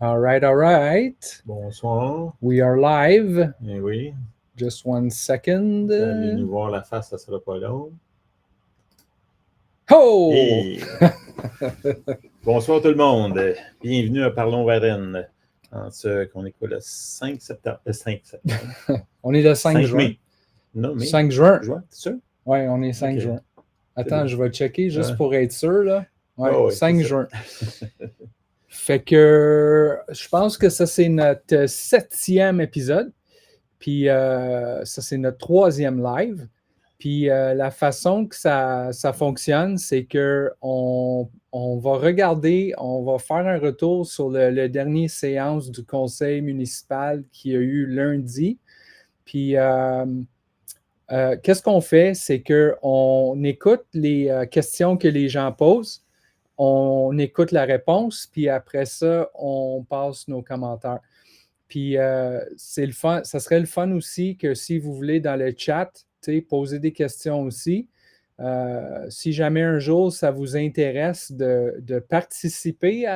All right. Bonsoir. We are live. Eh oui. Just one second. Allez nous voir la face, ça sera pas long. Oh! Hey! Bonsoir tout le monde. Bienvenue à Parlons Varennes. Qu'on est quoi, le 5 septembre? Le 5 septembre. On est le 5 juin. Mai. Non, mai. 5 juin. C'est sûr? Oui, on est 5 Okay. juin. Attends, bon. je vais checker juste pour être sûr. Là. Ouais, Oh, oui, 5 juin. Fait que je pense que ça, c'est notre 7e épisode. Puis ça, c'est notre 3e live. Puis la façon que ça fonctionne, c'est qu'on va regarder, on va faire un retour sur le dernier séance du conseil municipal qui a eu lundi. Puis qu'est-ce qu'on fait? C'est qu'on écoute les questions que les gens posent, on écoute la réponse, puis après ça, on passe nos commentaires. Puis c'est le fun. Ça serait le fun aussi que si vous voulez dans le chat, poser des questions aussi. Si jamais un jour ça vous intéresse de participer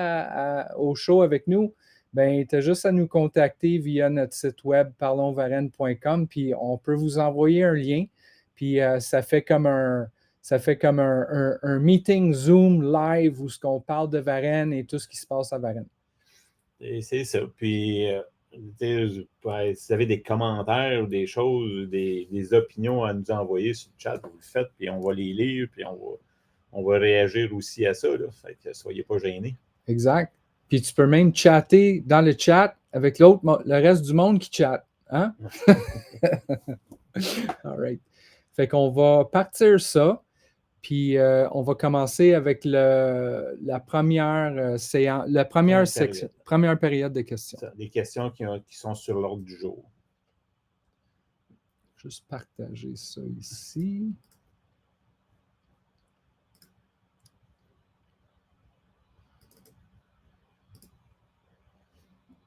au show avec nous, ben tu as juste à nous contacter via notre site web parlonsvarennes.com, puis on peut vous envoyer un lien. Puis ça fait comme un meeting Zoom live où on parle de Varennes et tout ce qui se passe à Varennes. Et c'est ça. Puis, si vous avez des commentaires ou des choses, des opinions à nous envoyer sur le chat, vous le faites, puis on va les lire, puis on va réagir aussi à ça. Là. Fait que soyez pas gênés. Exact. Puis tu peux même chatter dans le chat avec le reste du monde qui chatte. Hein? All right. Fait qu'on va partir ça. Puis on va commencer avec la première séance, la première section, première période de questions. Des questions qui sont sur l'ordre du jour. Juste partager ça ici.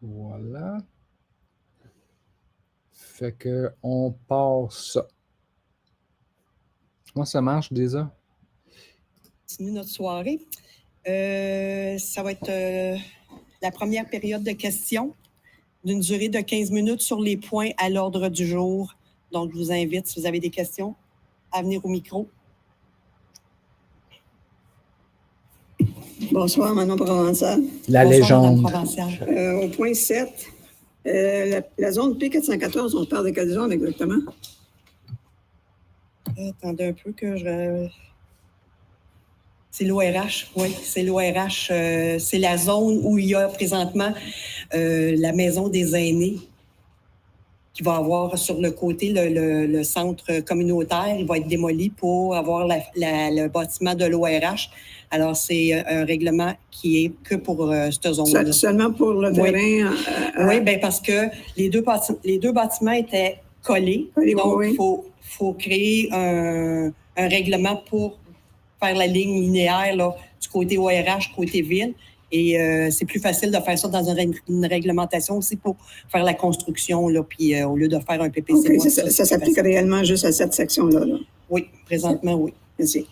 Voilà. Fait qu'on passe ça. Comment ça marche déjà? Continue notre soirée. Ça va être la première période de questions d'une durée de 15 minutes sur les points à l'ordre du jour. Donc, je vous invite, si vous avez des questions, à venir au micro. Bonsoir, Manon Provençal. La Bonsoir, légende. Madame Provençal. Au point 7, la zone P414, on parle de quelle zone exactement? Attendez un peu que je... C'est l'ORH, oui, c'est l'ORH. C'est la zone où il y a présentement la maison des aînés qui va avoir sur le côté le centre communautaire. Il va être démoli pour avoir le bâtiment de l'ORH. Alors, c'est un règlement qui est que pour cette zone-là. Seulement pour le terrain? Oui, bien parce que les deux bâtiments étaient collés. Donc, il faut créer un règlement pour faire la ligne linéaire là, du côté ORH, côté ville. Et c'est plus facile de faire ça dans une réglementation aussi pour faire la construction, là, puis au lieu de faire un PPC. Okay, ça s'applique réellement juste à cette section-là. Là. Oui, présentement, oui. Merci.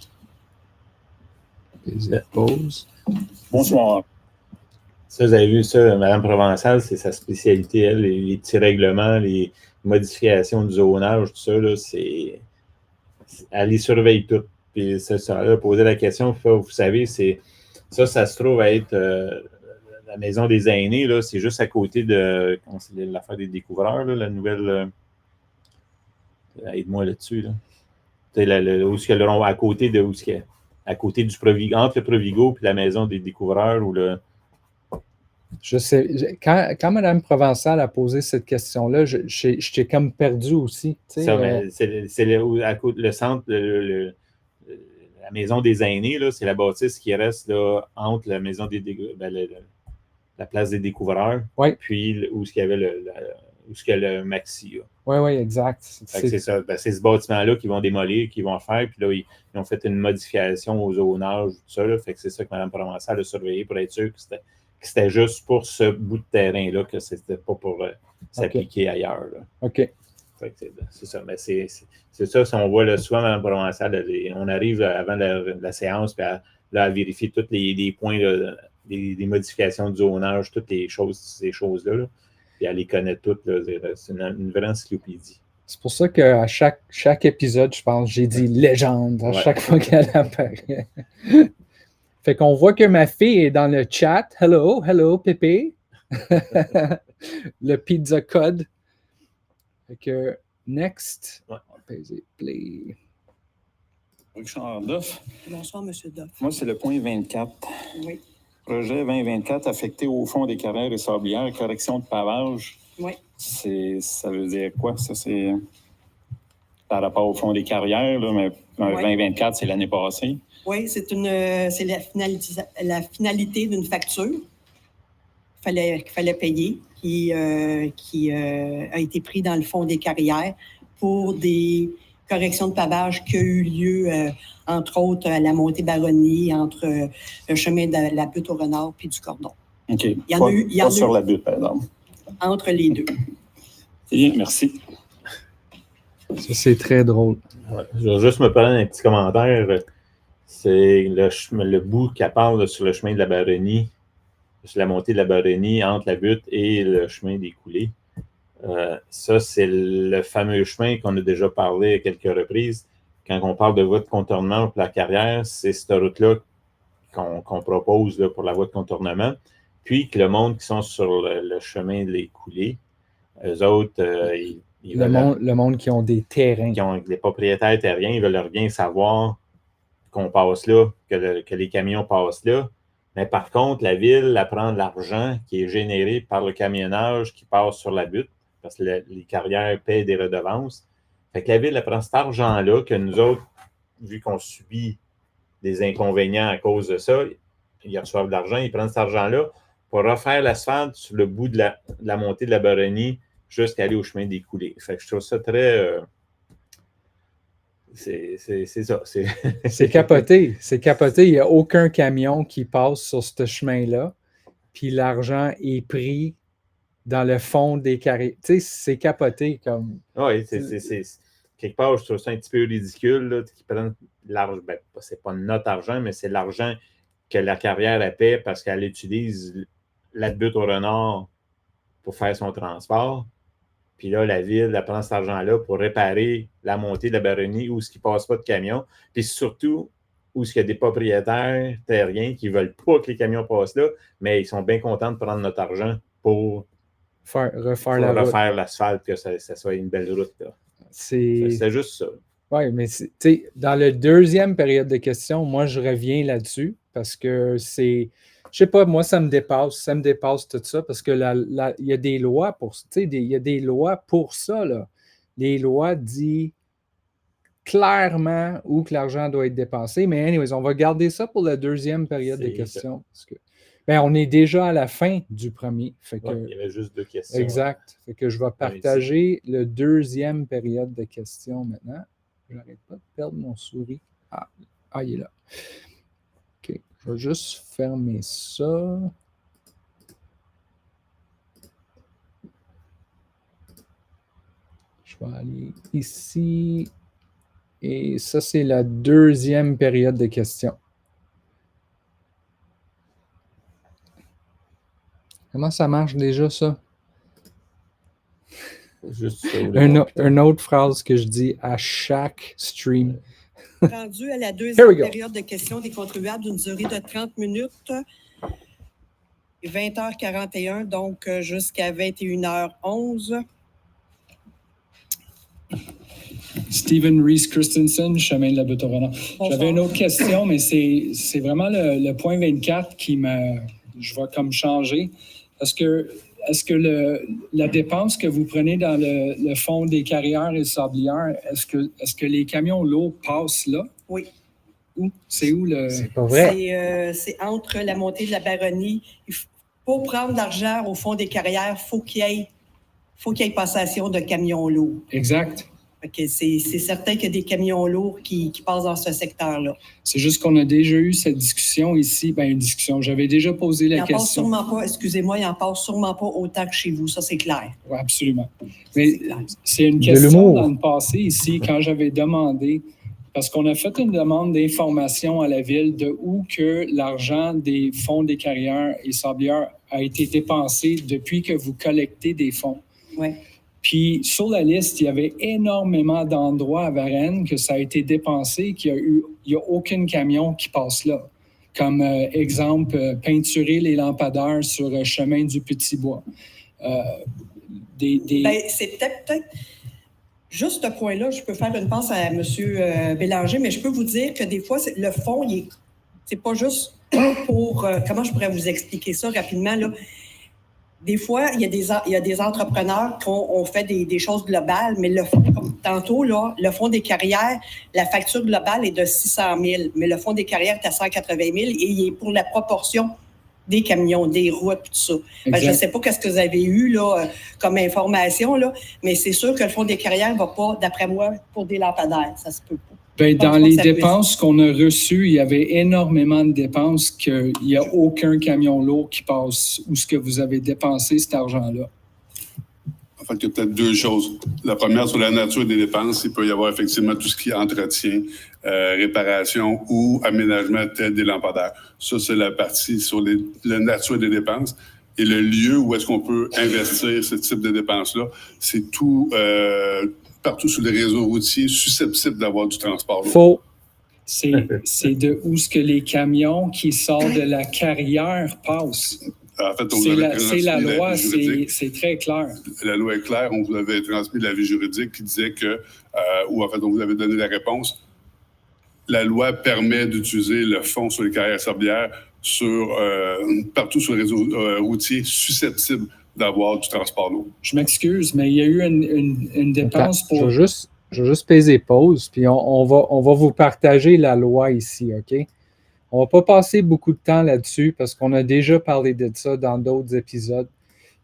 Pause. Bonsoir. Ça, vous avez vu ça, Mme Provençal, c'est sa spécialité, elle, les petits règlements, les modifications du zonage, tout ça, là, elle les surveille toutes. Puis ça, elle a posé la question, vous savez, ça se trouve à être la maison des aînés, là, c'est juste à côté de l'affaire des découvreurs, là, la nouvelle. Aide-moi là-dessus. Là. À côté de à côté du entre le Provigo et la maison des découvreurs ou le. Je sais, quand Mme Provençal a posé cette question-là, j'étais comme perdu aussi. C'est le centre, la maison des aînés, là, c'est la bâtisse qui reste là, entre la maison la place des découvreurs, puis où il y avait le Maxi. Oui, exact. C'est ça. C'est ce bâtiment-là qu'ils vont démolir, qu'ils vont faire, puis là, ils ont fait une modification au zonage, tout ça. Là, fait que c'est ça que Mme Provençal a surveillé pour être sûr que c'était juste pour ce bout de terrain-là, que c'était pas pour s'appliquer ailleurs. Là. OK. C'est ça. Mais c'est ça, si on voit là, souvent Mme Provençal, on arrive avant la séance, puis elle vérifie tous les points là, des modifications de zonage, toutes ces choses-là. Là. Puis elle les connaît toutes. Là. C'est une vraie encyclopédie. C'est pour ça qu'à chaque épisode, je pense, j'ai dit légende à chaque fois qu'elle apparaît. Fait qu'on voit que ma fille est dans le chat. Hello, Pépé. Le pizza code. Fait que, next. Ouais. On va peser play. Richard Duff. Bonsoir, M. Duff. Moi, c'est le point 24. Oui. Projet 2024 affecté au fond des carrières et sablières, correction de pavage. Oui. Ça veut dire quoi? Ça, c'est par rapport au fond des carrières, là, mais 2024, c'est l'année passée. Oui, c'est la finalité d'une facture qu'il fallait payer, qui a été pris dans le fond des carrières pour des corrections de pavage qui a eu lieu, entre autres, à la montée Baronnie, entre le chemin de la butte au renard puis du cordon. OK. Il y en a eu sur la butte, par exemple. Entre les deux. C'est bien, merci. Ça, c'est très drôle. Ouais, je vais juste me prendre un petit commentaire. C'est le bout qu'elle parle sur le chemin de la Baronnie, sur la montée de la Baronnie, entre la butte et le chemin des coulées. Ça, c'est le fameux chemin qu'on a déjà parlé à quelques reprises. Quand on parle de voie de contournement pour la carrière, c'est cette route-là qu'on propose là, pour la voie de contournement. Puis que le monde qui sont sur le chemin des coulées, eux autres, le monde qui ont des terrains. Qui ont des propriétaires terriens, ils veulent bien savoir qu'on passe là, que les camions passent là. Mais par contre, la ville, elle prend de l'argent qui est généré par le camionnage qui passe sur la butte, parce que les carrières paient des redevances. Fait que la ville, elle prend cet argent-là que nous autres, vu qu'on subit des inconvénients à cause de ça, ils reçoivent de l'argent, ils prennent cet argent-là pour refaire l'asphalte sur le bout de la montée de la Baronnie jusqu'à aller au chemin des coulées. Fait que je trouve ça très... c'est ça. C'est capoté. C'est capoté. Il n'y a aucun camion qui passe sur ce chemin-là. Puis l'argent est pris dans le fond des carrés. Tu sais, c'est capoté comme. Oui, quelque part, je trouve ça un petit peu ridicule, là, qu'ils prennent l'argent. Ben, c'est pas notre argent, mais c'est l'argent que la carrière a paie parce qu'elle utilise la butte au renard pour faire son transport. Puis là, la ville, elle prend cet argent-là pour réparer la montée de la Baronnie où il ne passe pas de camions. Puis surtout, où il y a des propriétaires terriens qui ne veulent pas que les camions passent là, mais ils sont bien contents de prendre notre argent pour refaire l'asphalte, que ça soit une belle route. C'est juste ça. Oui, mais dans la deuxième période de questions, moi, je reviens là-dessus parce que c'est... Je sais pas, moi, ça me dépasse tout ça parce que il y a des lois pour ça. Il y a des lois pour ça. Là. Les lois disent clairement où que l'argent doit être dépensé. Mais anyways, on va garder ça pour la deuxième période de questions. Parce que, on est déjà à la fin du premier. Fait que, il y avait juste 2 questions. Exact. Fait que je vais partager le deuxième période de questions maintenant. J'arrête pas de perdre mon souris. Ah, il est là. OK. Je vais juste fermer ça. Je vais aller ici. Et ça, c'est la deuxième période de questions. Comment ça marche déjà, ça? Juste ça, une autre phrase que je dis à chaque stream. Rendu à la deuxième période de questions des contribuables d'une durée de 30 minutes, 20h41, donc jusqu'à 21h11. Stephen Reese Christensen, chemin de la butte au renard. J'avais une autre question, mais c'est vraiment le point 24 qui je vais comme changer. Est-ce que la dépense que vous prenez dans le fond des carrières et sablières, est-ce que les camions lourds passent là? Oui. Où? C'est où le... C'est pas vrai. C'est entre la montée de la Baronnie. Pour prendre l'argent au fond des carrières, il faut qu'il y ait passation de camions lourds. Exact. Okay, c'est certain qu'il y a des camions lourds qui passent dans ce secteur-là. C'est juste qu'on a déjà eu cette discussion ici. Une discussion. J'avais déjà posé la question. Il n'en passe sûrement pas autant que chez vous, ça c'est clair. Oui, absolument. Mais c'est une question dans le passé ici, quand j'avais demandé Parce qu'on a fait une demande d'information à la Ville de où que l'argent des fonds des carrières et sablières a été dépensé depuis que vous collectez des fonds. Oui. Puis sur la liste, il y avait énormément d'endroits à Varennes que ça a été dépensé, il n'y a aucun camion qui passe là. Comme exemple, peinturer les lampadaires sur le chemin du Petit-Bois. Ben, c'est peut-être juste ce point-là, je peux faire une passe à M. Bélanger, mais je peux vous dire que des fois, le fond, c'est pas juste pour... comment je pourrais vous expliquer ça rapidement, là? Des fois, il y a des entrepreneurs qui ont fait des choses globales, mais le fonds, comme tantôt, là, le fonds des carrières, la facture globale est de 600 000, mais le fonds des carrières est à 180 000 et il est pour la proportion des camions, des routes, tout ça. Ben, je ne sais pas ce que vous avez eu là, comme information, là, mais c'est sûr que le fonds des carrières ne va pas, d'après moi, pour des lampadaires. Ça se peut pas. Bien, dans les dépenses qu'on a reçues, il y avait énormément de dépenses qu'il n'y a aucun camion lourd qui passe où ce que vous avez dépensé cet argent-là. En fait, il y a peut-être deux choses. La première, sur la nature des dépenses, il peut y avoir effectivement tout ce qui est entretien, réparation ou aménagement tel des lampadaires. Ça, c'est la partie sur la nature des dépenses. Et le lieu où est-ce qu'on peut investir ce type de dépenses-là, c'est tout... partout sur les réseaux routiers susceptibles d'avoir du transport lourd. Faux. C'est de où ce que les camions qui sortent de la carrière passent. En fait, c'est la loi, c'est très clair. La loi est claire, on vous avait transmis l'avis juridique qui disait que, ou en fait, on vous avait donné la réponse. La loi permet d'utiliser le fonds sur les carrières sablières partout sur les réseaux routiers susceptibles d'avoir du transport lourd. Je m'excuse, mais il y a eu une dépense pour... Je vais juste peser pause, puis on va vous partager la loi ici, OK? On ne va pas passer beaucoup de temps là-dessus parce qu'on a déjà parlé de ça dans d'autres épisodes,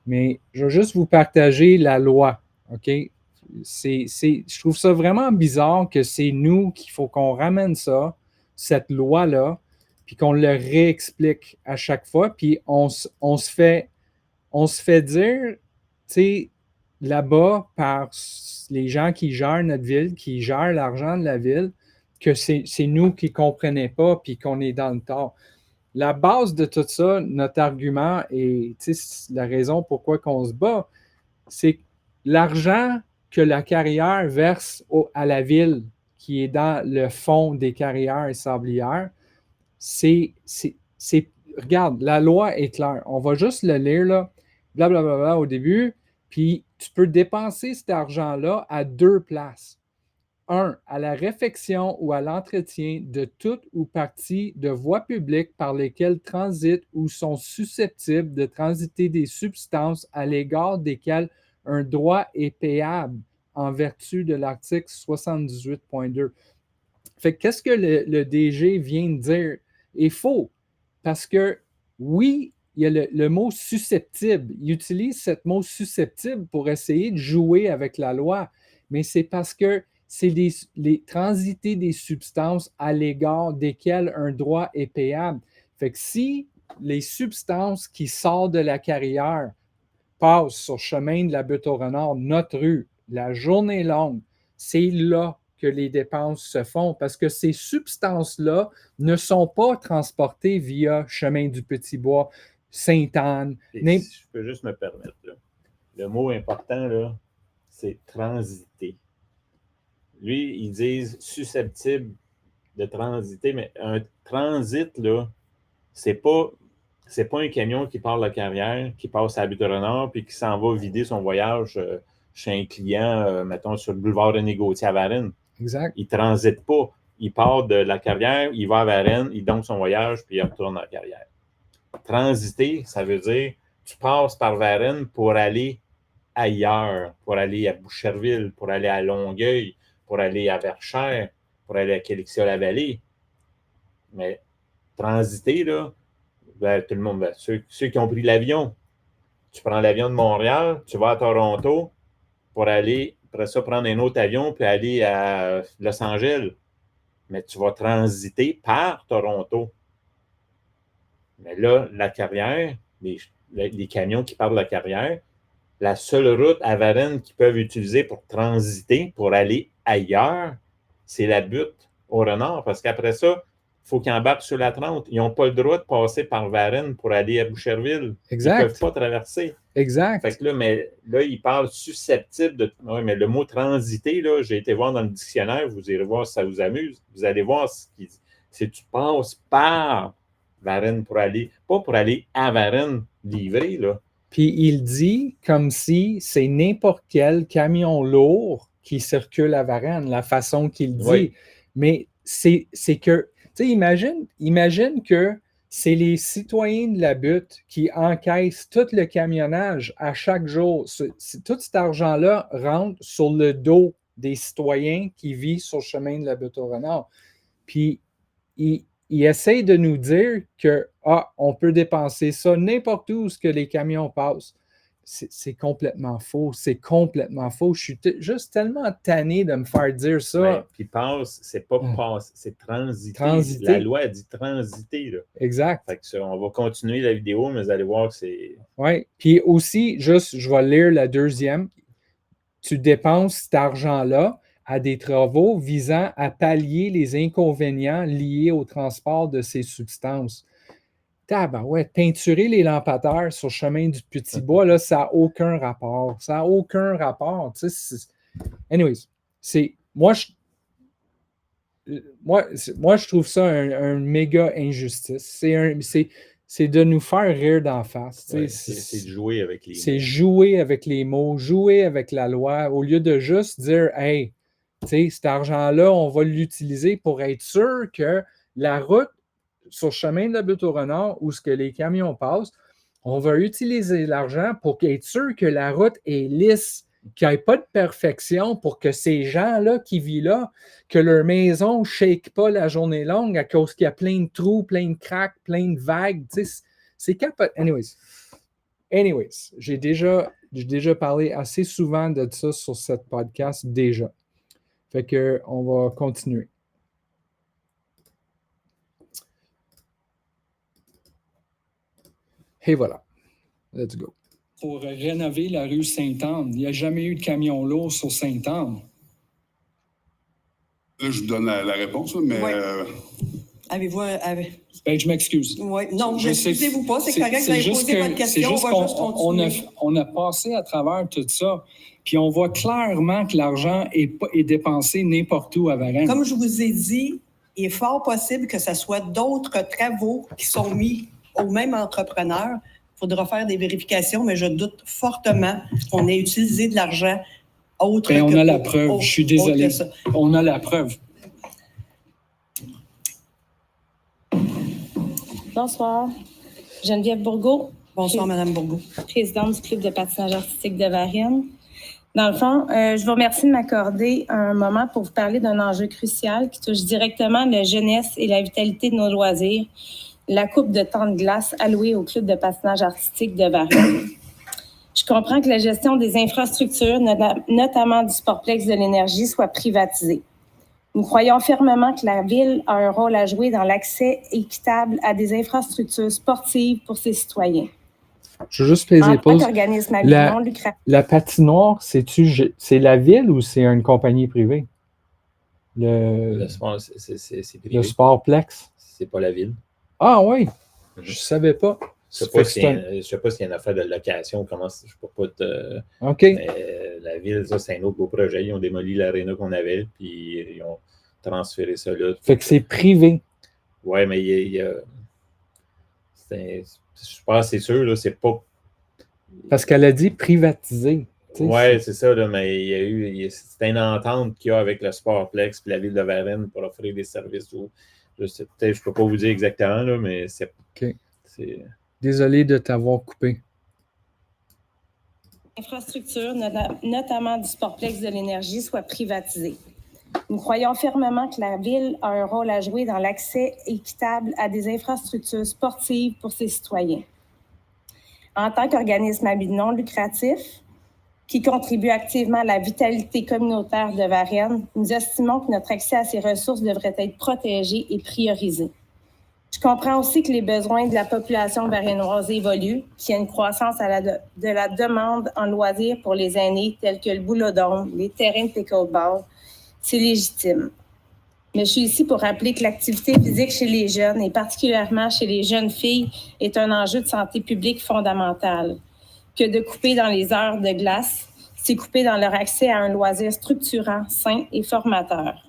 mais je vais juste vous partager la loi, OK? Je trouve ça vraiment bizarre que c'est nous qu'il faut qu'on ramène ça, cette loi-là, puis qu'on le réexplique à chaque fois, puis on se fait dire, tu sais, là-bas, par les gens qui gèrent notre ville, qui gèrent l'argent de la ville, que c'est nous qui ne comprenaient pas puis qu'on est dans le tort. La base de tout ça, notre argument et la raison pourquoi on se bat, c'est l'argent que la carrière verse à la ville, qui est dans le fond des carrières et sablières, regarde, la loi est claire. On va juste le lire, là, blablabla au début, puis tu peux dépenser cet argent-là à deux places. 1. À la réfection ou à l'entretien de toute ou partie de voies publiques par lesquelles transitent ou sont susceptibles de transiter des substances à l'égard desquelles un droit est payable en vertu de l'article 78.2. Fait que qu'est-ce que le DG vient de dire est faux, parce que oui, il y a le mot susceptible. Il utilise ce mot susceptible pour essayer de jouer avec la loi, mais c'est parce que c'est les transiter des substances à l'égard desquelles un droit est payable. Fait que si les substances qui sortent de la carrière passent sur le chemin de la Butte au Renard, notre rue, la journée longue, c'est là que les dépenses se font parce que ces substances-là ne sont pas transportées via chemin du Petit-Bois, Sainte-Anne. Si je peux juste me permettre, là. Le mot important, là, c'est transiter. Lui, ils disent susceptible de transiter, mais un transit, là, c'est pas un camion qui part de la carrière, qui passe à la Butte-au-Renard, puis qui s'en va vider son voyage chez un client, mettons, sur le boulevard René Gauthier à Varennes. Exact. Il ne transite pas. Il part de la carrière, il va à Varennes, il donne son voyage, puis il retourne à la carrière. Transiter, ça veut dire tu passes par Varennes pour aller ailleurs, pour aller à Boucherville, pour aller à Longueuil, pour aller à Verchères, pour aller à Quéliccia-la-Vallée. Mais transiter, là, ben, tout le monde, ben, ceux qui ont pris l'avion, tu prends l'avion de Montréal, tu vas à Toronto pour aller, après ça, prendre un autre avion puis aller à Los Angeles. Mais tu vas transiter par Toronto. Mais là, la carrière, les camions qui partent de la carrière, la seule route à Varennes qu'ils peuvent utiliser pour transiter, pour aller ailleurs, c'est la Butte. aux renards, parce qu'après ça, il faut qu'ils embarquent sur la 30. Ils n'ont pas le droit de passer par Varennes pour aller à Boucherville. Exact. Ils ne peuvent pas traverser. Exact. Fait que là, mais là, ils parlent susceptible de. Oui, mais le mot transiter, là, j'ai été voir dans le dictionnaire, vous irez voir si ça vous amuse. Vous allez voir ce qu'il dit. C'est tu passes par Varennes pour aller, pas pour aller à Varennes livrer, là. Puis il dit comme si c'est n'importe quel camion lourd qui circule à Varennes, la façon qu'il dit. Oui. Mais c'est que, tu sais, imagine que c'est les citoyens de la butte qui encaissent tout le camionnage à chaque jour. Tout cet argent-là rentre sur le dos des citoyens qui vivent sur le chemin de la butte au renard. Puis il essaie de nous dire que on peut dépenser ça n'importe où ce que les camions passent. C'est complètement faux. C'est complètement faux. Je suis juste tellement tanné de me faire dire ça. Ben, puis passe, c'est pas passe, c'est transiter. Transiter. La loi a dit transiter, là. Exact. Fait que ça, on va continuer la vidéo, mais vous allez voir que c'est... Oui. Puis aussi, juste, je vais lire la deuxième. Tu dépenses cet argent-là à des travaux visant à pallier les inconvénients liés au transport de ces substances. Ouais, peinturer les lampadaires sur le chemin du Petit-Bois, là, ça n'a aucun rapport. Ça n'a aucun rapport. Tu sais, anyways, moi, je trouve ça un méga injustice. C'est de nous faire rire d'en face. Ouais, c'est de jouer avec les mots. C'est jouer avec les mots, jouer avec la loi, au lieu de juste dire, hey, tu sais, cet argent-là, on va l'utiliser pour être sûr que la route sur le chemin de la butte au renard où ce que les camions passent, on va utiliser l'argent pour être sûr que la route est lisse, qu'il n'y ait pas de perfection pour que ces gens-là qui vivent là, que leur maison ne shake pas la journée longue à cause qu'il y a plein de trous, plein de cracks, plein de vagues. C'est capable. Anyways, j'ai déjà parlé assez souvent de ça sur cette podcast déjà. Fait qu'on va continuer. Et voilà. Let's go. Pour rénover la rue Sainte-Anne, il n'y a jamais eu de camion lourd sur Sainte-Anne. Là, je vous donne la réponse, mais... Ouais. Avez-vous... Ben, je m'excuse. Oui. Non, Je sais- excusez-vous pas, c'est correct, vous avez posé votre question, c'est juste on va juste continuer. on a passé à travers tout ça, puis on voit clairement que l'argent est dépensé n'importe où à Varennes. Comme je vous ai dit, il est fort possible que ce soit d'autres travaux qui sont mis au même entrepreneur. Il faudra faire des vérifications, mais je doute fortement qu'on ait utilisé de l'argent autre Ben, que... on a la preuve, je suis désolé. autre que ça. On a la preuve. Bonsoir. Geneviève Bourgault. Bonsoir, Mme Bourgault. Présidente du Club de patinage artistique de Varennes. Dans le fond, je vous remercie de m'accorder un moment pour vous parler d'un enjeu crucial qui touche directement la jeunesse et la vitalité de nos loisirs, la coupe de temps de glace allouée au Club de patinage artistique de Varennes. Je comprends que la gestion des infrastructures, notamment du Sportplex de l'énergie, soit privatisée. Nous croyons fermement que la Ville a un rôle à jouer dans l'accès équitable à des infrastructures sportives pour ses citoyens. Je veux juste peser pause. La patinoire, c'est la Ville ou c'est une compagnie privée? Le sport, c'est privé. Le Sportplex? C'est pas la Ville. Ah oui, je ne savais pas. Je ne sais pas s'il y a une affaire de location, comment je ne peux pas te... OK. Mais la Ville, ça, c'est un autre beau projet. Ils ont démoli l'aréna qu'on avait, puis ils ont transféré ça là. Fait que c'est privé. Oui, mais je pense que c'est sûr, là, c'est pas... Parce qu'elle a dit privatisé. Oui, c'est ça, là, mais c'est une entente qu'il y a avec le Sportplex et la Ville de Varennes pour offrir des services. Je ne peux pas vous dire exactement, là, mais c'est... OK. Désolé de t'avoir coupé. L'infrastructure, notamment du Sportplex de l'énergie, soit privatisée. Nous croyons fermement que la Ville a un rôle à jouer dans l'accès équitable à des infrastructures sportives pour ses citoyens. En tant qu'organisme à but non lucratif, qui contribue activement à la vitalité communautaire de Varennes, nous estimons que notre accès à ces ressources devrait être protégé et priorisé. Je comprends aussi que les besoins de la population varennoise évoluent, qu'il y a une croissance de la demande en loisirs pour les aînés, tels que le boulodrome, les terrains de pickleball. C'est légitime. Mais je suis ici pour rappeler que l'activité physique chez les jeunes, et particulièrement chez les jeunes filles, est un enjeu de santé publique fondamental. Que de couper dans les heures de glace, c'est couper dans leur accès à un loisir structurant, sain et formateur.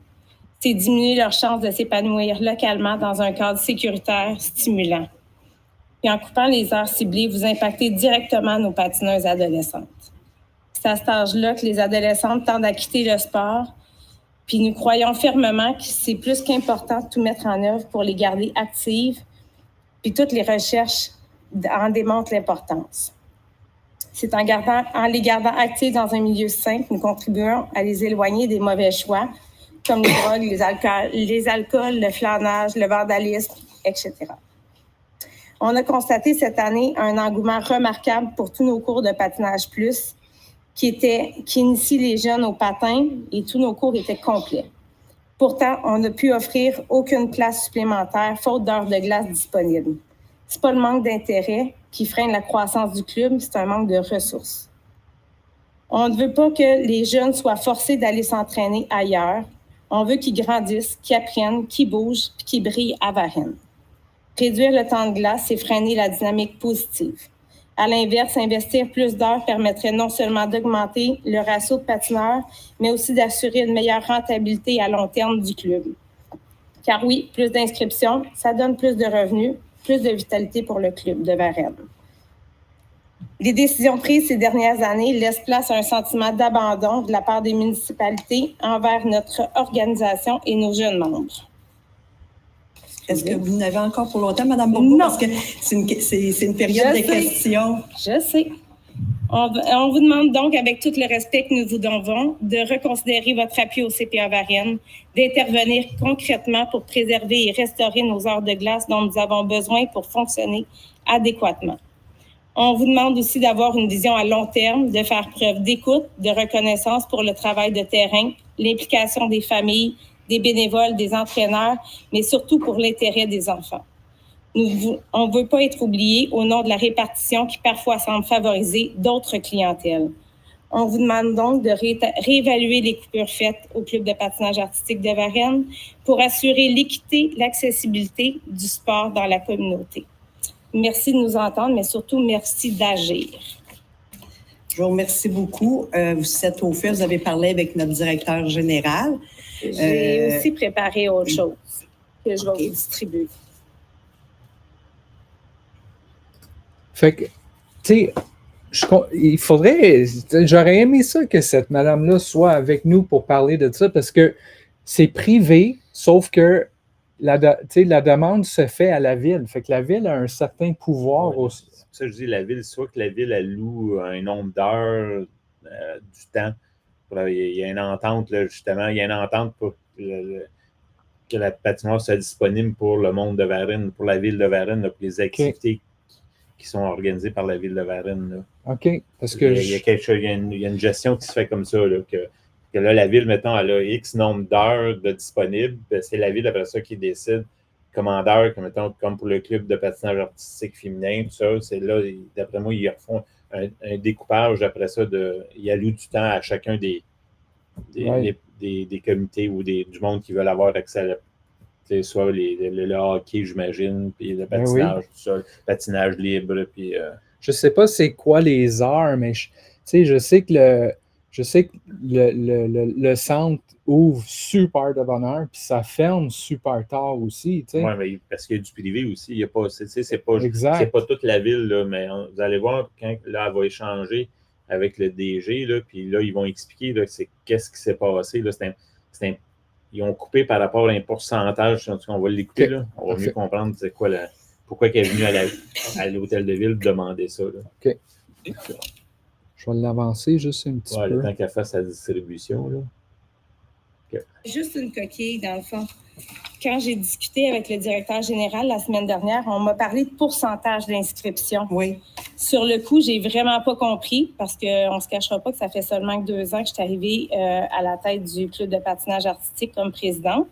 C'est diminuer leur chance de s'épanouir localement dans un cadre sécuritaire, stimulant. Puis en coupant les heures ciblées, vous impactez directement nos patineuses adolescentes. C'est à cet âge-là que les adolescentes tendent à quitter le sport, puis nous croyons fermement que c'est plus qu'important de tout mettre en œuvre pour les garder actives, puis toutes les recherches en démontrent l'importance. C'est en les gardant actives dans un milieu sain que nous contribuons à les éloigner des mauvais choix, comme les drogues, les alcools, le flânage, le vandalisme, etc. On a constaté cette année un engouement remarquable pour tous nos cours de patinage plus, qui initie les jeunes au patin, et tous nos cours étaient complets. Pourtant, on n'a pu offrir aucune place supplémentaire faute d'heures de glace disponibles. C'est pas le manque d'intérêt qui freine la croissance du club, c'est un manque de ressources. On ne veut pas que les jeunes soient forcés d'aller s'entraîner ailleurs. On veut qu'ils grandissent, qu'ils apprennent, qu'ils bougent, puis qu'ils brillent à Varennes. Réduire le temps de glace, c'est freiner la dynamique positive. À l'inverse, investir plus d'heures permettrait non seulement d'augmenter le ratio de patineurs, mais aussi d'assurer une meilleure rentabilité à long terme du club. Car oui, plus d'inscriptions, ça donne plus de revenus, plus de vitalité pour le club de Varennes. Les décisions prises ces dernières années laissent place à un sentiment d'abandon de la part des municipalités envers notre organisation et nos jeunes membres. Est-ce que vous n'avez encore pour longtemps, Mme Bourbeau? Non. Parce que c'est une période de questions. Je sais. On vous demande donc, avec tout le respect que nous vous devons, de reconsidérer votre appui au CPA Varennes, d'intervenir concrètement pour préserver et restaurer nos heures de glace dont nous avons besoin pour fonctionner adéquatement. On vous demande aussi d'avoir une vision à long terme, de faire preuve d'écoute, de reconnaissance pour le travail de terrain, l'implication des familles, des bénévoles, des entraîneurs, mais surtout pour l'intérêt des enfants. On ne veut pas être oublié au nom de la répartition qui parfois semble favoriser d'autres clientèles. On vous demande donc de réévaluer les coupures faites au club de patinage artistique de Varennes pour assurer l'équité, l'accessibilité du sport dans la communauté. Merci de nous entendre, mais surtout merci d'agir. Je vous remercie beaucoup. Vous êtes au fait, vous avez parlé avec notre directeur général. J'ai aussi préparé autre chose que je vais vous distribuer. Fait que, tu sais, il faudrait, j'aurais aimé ça que cette madame-là soit avec nous pour parler de ça parce que c'est privé, sauf que la demande se fait à la ville. Fait que la ville a un certain pouvoir aussi. Ça, je dis la ville, soit que la ville elle loue un nombre d'heures du temps. Il y a une entente, là, justement, il y a une entente pour que la patinoire soit disponible pour le monde de Varennes, pour la ville de Varennes, là, pour les activités qui sont organisées par la ville de Varennes. Là. OK. Parce que il y a une gestion qui se fait comme ça, là, que là, la ville, mettons, elle a X nombre d'heures de disponibles. C'est la ville, après ça, qui décide comment d'heures, comme pour le club de patinage artistique féminin, tout ça. C'est là, d'après moi, ils refont un découpage après ça. Ils allouent du temps à chacun des comités ou du monde qui veulent avoir accès à soit le hockey, j'imagine, puis le patinage, tout ça, le patinage libre. Puis, je ne sais pas c'est quoi les heures, mais je sais que le centre ouvre super de bonne heure, puis ça ferme super tard aussi. Oui, mais parce qu'il y a du privé aussi. Il y a pas, c'est pas toute la ville, là, mais vous allez voir quand là, elle va échanger avec le DG, là, puis là, ils vont expliquer là, qu'est-ce qui s'est passé. Là, ils ont coupé par rapport à un pourcentage. En tout cas, on va l'écouter. Là. On va mieux comprendre c'est quoi pourquoi elle est venue à l'hôtel de ville demander ça. Là. OK. Je vais l'avancer juste un petit peu. Le temps qu'elle fasse sa distribution. Là. Okay. Juste une coquille, dans le fond. Quand j'ai discuté avec le directeur général la semaine dernière, on m'a parlé de pourcentage d'inscription. Oui. Sur le coup, j'ai vraiment pas compris parce qu'on ne se cachera pas que ça fait seulement 2 ans que je suis arrivée à la tête du club de patinage artistique comme présidente.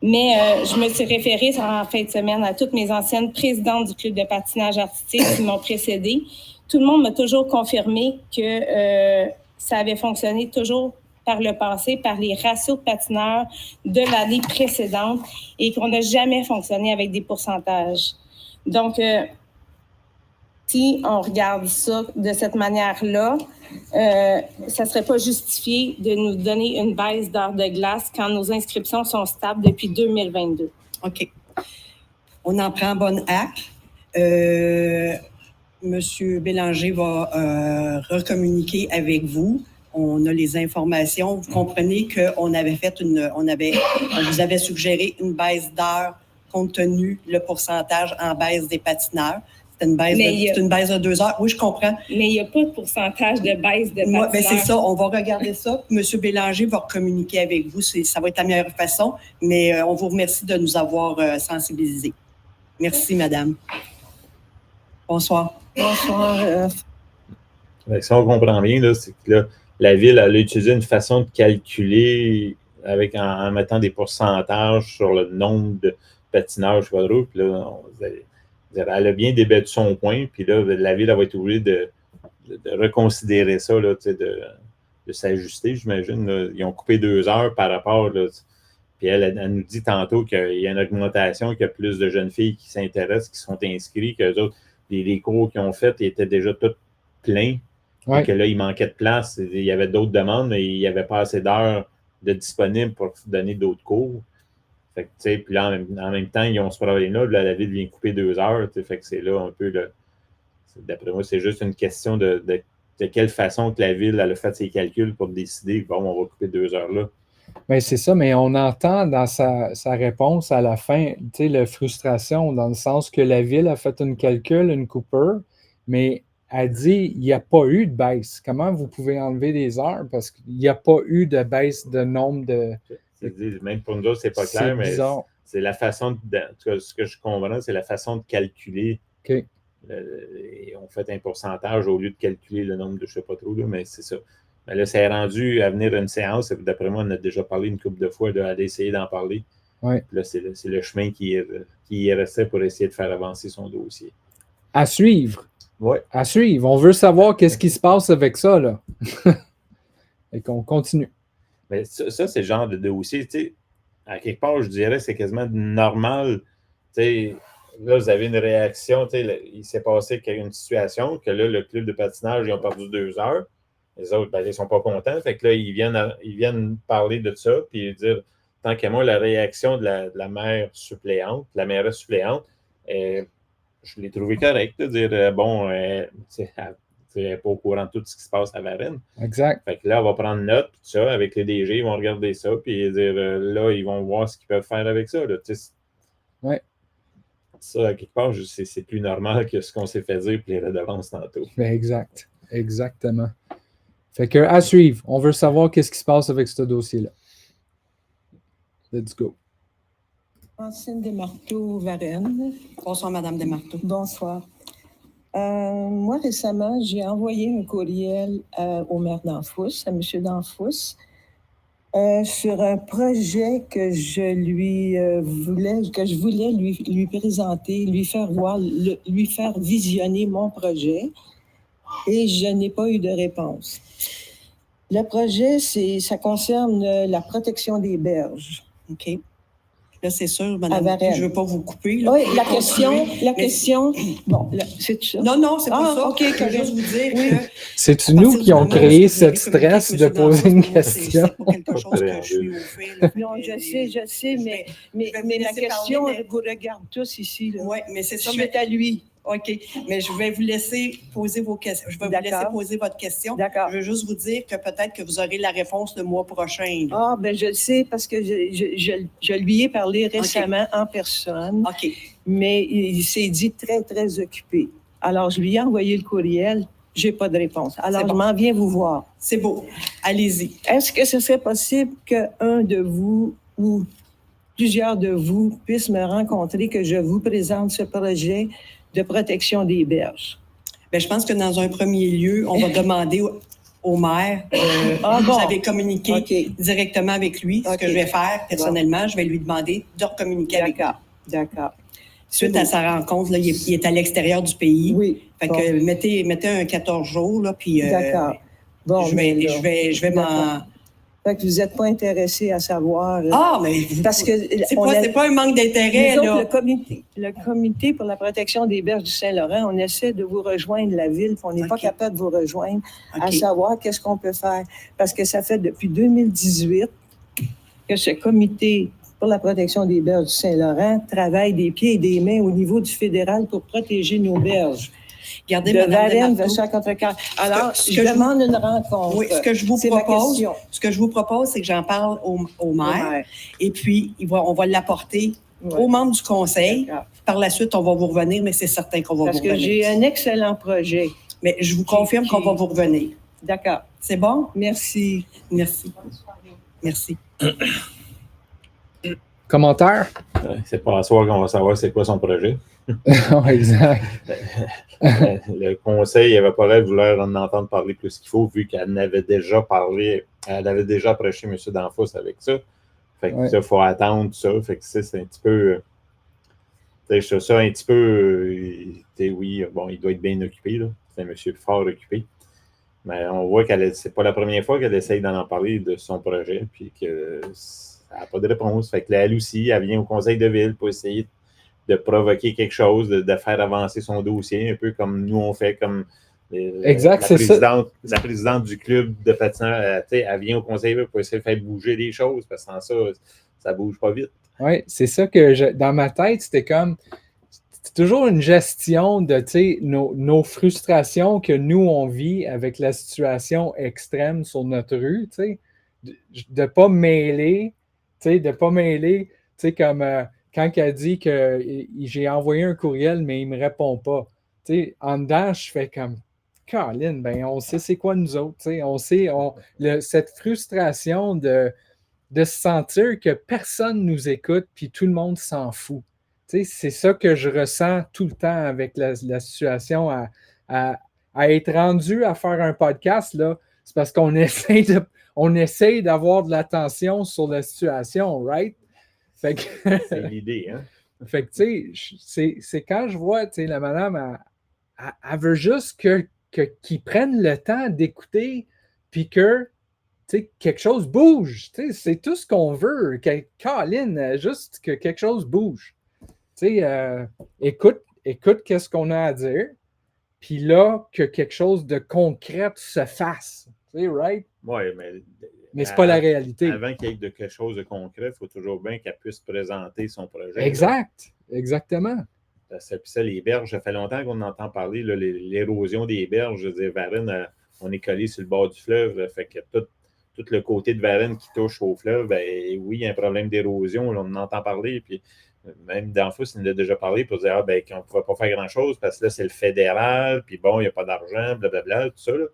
Mais je me suis référée en fin de semaine à toutes mes anciennes présidentes du club de patinage artistique qui m'ont précédée. Tout le monde m'a toujours confirmé que ça avait fonctionné toujours par le passé par les ratios de patineurs de l'année précédente et qu'on n'a jamais fonctionné avec des pourcentages. Donc, si on regarde ça de cette manière-là, ça ne serait pas justifié de nous donner une baisse d'heures de glace quand nos inscriptions sont stables depuis 2022. OK. On en prend bonne acte. Monsieur Bélanger va recommuniquer avec vous. On a les informations. Vous comprenez qu'on avait fait on vous avait suggéré une baisse d'heures compte tenu le pourcentage en baisse des patineurs. C'est une baisse de 2 heures. Oui, je comprends. Mais il n'y a pas de pourcentage de baisse de patineurs. Ben c'est ça. On va regarder ça. Monsieur Bélanger va communiquer avec vous. Ça va être la meilleure façon. Mais on vous remercie de nous avoir sensibilisés. Merci, madame. Bonsoir. Bonsoir. Si on comprend bien, là, c'est que là, la Ville elle a utilisé une façon de calculer en mettant des pourcentages sur le nombre de patineurs, je sais pas trop. Puis là, elle a bien débattu son point, puis là, la Ville elle va être obligée de reconsidérer ça, là, de s'ajuster, j'imagine. Là. Ils ont coupé 2 heures par rapport, là, puis elle nous dit tantôt qu'il y a une augmentation, qu'il y a plus de jeunes filles qui s'intéressent, qui sont inscrites, que les autres, les cours qu'ils ont faits étaient déjà tous pleins, et que là, il manquait de place. Il y avait d'autres demandes, mais il n'y avait pas assez d'heures de disponibles pour donner d'autres cours. Fait que, tu sais, puis là, en même temps, ils ont ce problème-là. Là, la Ville vient couper 2 heures. Fait que c'est là un peu, d'après moi, c'est juste une question de quelle façon que la Ville elle a fait ses calculs pour décider, bon, on va couper 2 heures là. Bien, c'est ça, mais on entend dans sa réponse à la fin, tu sais, la frustration, dans le sens que la Ville a fait un calcul, une coupure, mais elle dit il n'y a pas eu de baisse. Comment vous pouvez enlever des heures? Parce qu'il n'y a pas eu de baisse de nombre de... Même pour nous autres, c'est pas clair, mais c'est la façon, ce que je comprends, c'est la façon de calculer. Okay. On fait un pourcentage au lieu de calculer le nombre de je ne sais pas trop, là, mais c'est ça. Mais là, c'est rendu à venir une séance. D'après moi, on a déjà parlé une couple de fois d'aller essayer d'en parler. Ouais. Là, c'est le chemin qui est resté pour essayer de faire avancer son dossier. À suivre. Oui. À suivre. On veut savoir qu'est-ce qui se passe avec ça, là. Et qu'on continue. Mais ça, c'est le genre de dossier, tu sais, à quelque part, je dirais, c'est quasiment normal. Tu sais, là, vous avez une réaction, tu sais, il s'est passé une situation que là, le club de patinage, ils ont perdu 2 heures. Les autres, ben, ils ne sont pas contents. Fait que là, ils viennent parler de ça, puis dire, tant qu'à moi, la réaction de la maire suppléante, la mairesse suppléante, je l'ai trouvé correcte, de dire, bon, elle n'est pas au courant de tout ce qui se passe à Varennes. Exact. Fait que là, on va prendre note, tout ça, avec les DG, ils vont regarder ça, puis dire, là, ils vont voir ce qu'ils peuvent faire avec ça. Oui. Ça, à quelque part, c'est plus normal que ce qu'on s'est fait dire pour les redevances tantôt. Exact. Exactement. Fait que, à suivre. On veut savoir qu'est-ce qui se passe avec ce dossier-là. Let's go. Francine Desmarteaux, Varennes. Bonsoir, Madame Desmarteaux. Bonsoir. Moi, récemment, j'ai envoyé un courriel au maire d'Anfous, à M. d'Anfous, sur un projet que je voulais lui présenter, lui faire voir, lui faire visionner mon projet, et je n'ai pas eu de réponse. Le projet, ça concerne la protection des berges. OK. Là, c'est sûr, madame, je ne veux pas vous couper. Là, oui, la question, bon, c'est ça. Non, c'est pas ça. OK, je veux juste vous dire que... C'est nous qui ont créé ce stress de poser une question. C'est pas quelque chose que je suis au fait. Non, je sais, mais la question vous regarde tous ici. Oui, mais c'est ça. Suite à lui. OK, mais je vais vous laisser poser vos questions. Je vais vous laisser poser votre question. D'accord. Je veux juste vous dire que peut-être que vous aurez la réponse le mois prochain. Là. Ah, bien, je le sais parce que je lui ai parlé récemment en personne. OK. Mais il s'est dit très, très occupé. Alors, je lui ai envoyé le courriel. Je n'ai pas de réponse. Alors, je m'en viens vous voir. C'est beau. Allez-y. Est-ce que ce serait possible qu'un de vous ou plusieurs de vous puissent me rencontrer, que je vous présente ce projet de protection des berges? Bien, je pense que dans un premier lieu, on va demander au maire. Vous avez communiqué directement avec lui. Ce que je vais faire, personnellement, je vais lui demander de recommuniquer avec lui. D'accord. Suite à sa rencontre, là, il est à l'extérieur du pays. Oui. Fait que mettez un 14 jours, là, puis d'accord. Bon, je vais Fait que vous n'êtes pas intéressé à savoir. Ah, mais parce que c'est pas un manque d'intérêt, nous là. autres, le comité pour la protection des berges du Saint-Laurent, on essaie de vous rejoindre la ville, puis on n'est pas capable de vous rejoindre à savoir qu'est-ce qu'on peut faire. Parce que ça fait depuis 2018 que ce comité pour la protection des berges du Saint-Laurent travaille des pieds et des mains au niveau du fédéral pour protéger nos berges. Regardez, de Madame Varennes, Desmarteau. de Chac-Contre-Cœur. Alors, je demande une rencontre. Oui, ce que je vous propose, c'est que j'en parle au maire. Et puis, on va l'apporter aux membres du conseil. Par la suite, on va vous revenir, mais c'est certain qu'on va vous revenir. Parce que j'ai un excellent projet. Mais je vous confirme qu'on va vous revenir. D'accord. C'est bon? Merci. Merci. Merci. Commentaire? C'est pas à soir qu'on va savoir c'est quoi son projet. Exact. Le conseil n'avait pas l'air de vouloir en entendre parler plus qu'il faut, vu qu'elle n'avait déjà parlé, elle avait déjà approché M. Danfous avec ça. Fait que ça, il faut attendre ça. Fait que c'est un petit peu. Je trouve ça un petit peu. Oui, bon, il doit être bien occupé, là. C'est un monsieur fort occupé. Mais on voit qu'elle c'est pas la première fois qu'elle essaye d'en parler de son projet, puis qu'elle n'a pas de réponse. Fait que là, elle aussi, elle vient au conseil de ville pour essayer de provoquer quelque chose, de faire avancer son dossier, un peu comme nous on fait, comme exact, la présidente du club de patinage, elle vient au conseil pour essayer de faire bouger les choses, parce que sans ça, ça ne bouge pas vite. Oui, c'est ça que dans ma tête, c'était comme, c'est toujours une gestion de nos frustrations que nous, on vit avec la situation extrême sur notre rue, de ne pas mêler, comme quand elle dit que j'ai envoyé un courriel, mais il ne me répond pas. En dedans, je fais comme, Caroline, ben, on sait c'est quoi nous autres, on sait, cette frustration de se sentir que personne ne nous écoute puis tout le monde s'en fout. C'est ça que je ressens tout le temps avec la situation à être rendu à faire un podcast, là, c'est parce qu'on essaye d'avoir de l'attention sur la situation, right? Fait que c'est l'idée, hein? Fait que, c'est quand je vois, la madame, elle veut juste qu'ils prennent le temps d'écouter puis que quelque chose bouge. C'est tout ce qu'on veut. Caroline, juste que quelque chose bouge. Écoute qu'est-ce qu'on a à dire. Puis là, que quelque chose de concret se fasse. Right? Oui, mais c'est pas la réalité. Avant qu'il y ait quelque chose de concret, il faut toujours bien qu'elle puisse présenter son projet. Exact. Là. Exactement. Puis ça, les berges, ça fait longtemps qu'on entend parler, là, l'érosion des berges. Je veux dire, Varennes, on est collé sur le bord du fleuve. Là, fait que tout le côté de Varennes qui touche au fleuve, ben oui, il y a un problème d'érosion. On en entend parler. Puis même Danfous, il nous a déjà parlé pour dire qu'on ne pourrait pas faire grand-chose parce que là, c'est le fédéral. Puis bon, il n'y a pas d'argent, blablabla, tout ça. Là.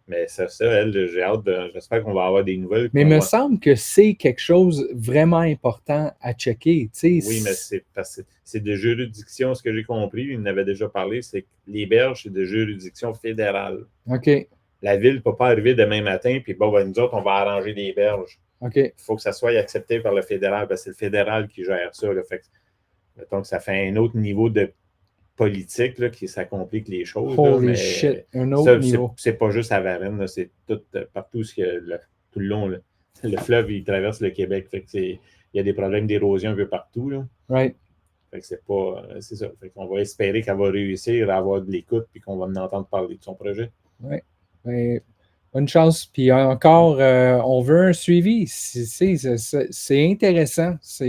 Mais ça, elle, j'ai hâte j'espère qu'on va avoir des nouvelles. Mais il me semble que c'est quelque chose vraiment important à checker. Oui, mais c'est de juridiction, ce que j'ai compris. Il en avait déjà parlé, c'est que les berges, c'est de juridiction fédérale. OK. La ville ne peut pas arriver demain matin, puis bon, nous autres, on va arranger des berges. OK. Il faut que ça soit accepté par le fédéral, parce que c'est le fédéral qui gère ça. Là. Fait que, mettons que ça fait un autre niveau de politique, là, ça complique les choses. Holy là, mais shit, un autre niveau. C'est pas juste à Varennes, c'est tout partout tout le long. Là, le fleuve, il traverse le Québec. Fait que il y a des problèmes d'érosion un peu partout. Là. Right. Fait que c'est ça. Fait qu'on va espérer qu'elle va réussir à avoir de l'écoute et qu'on va en entendre parler de son projet. Oui. Bonne chance. Puis encore, on veut un suivi. C'est intéressant. Ça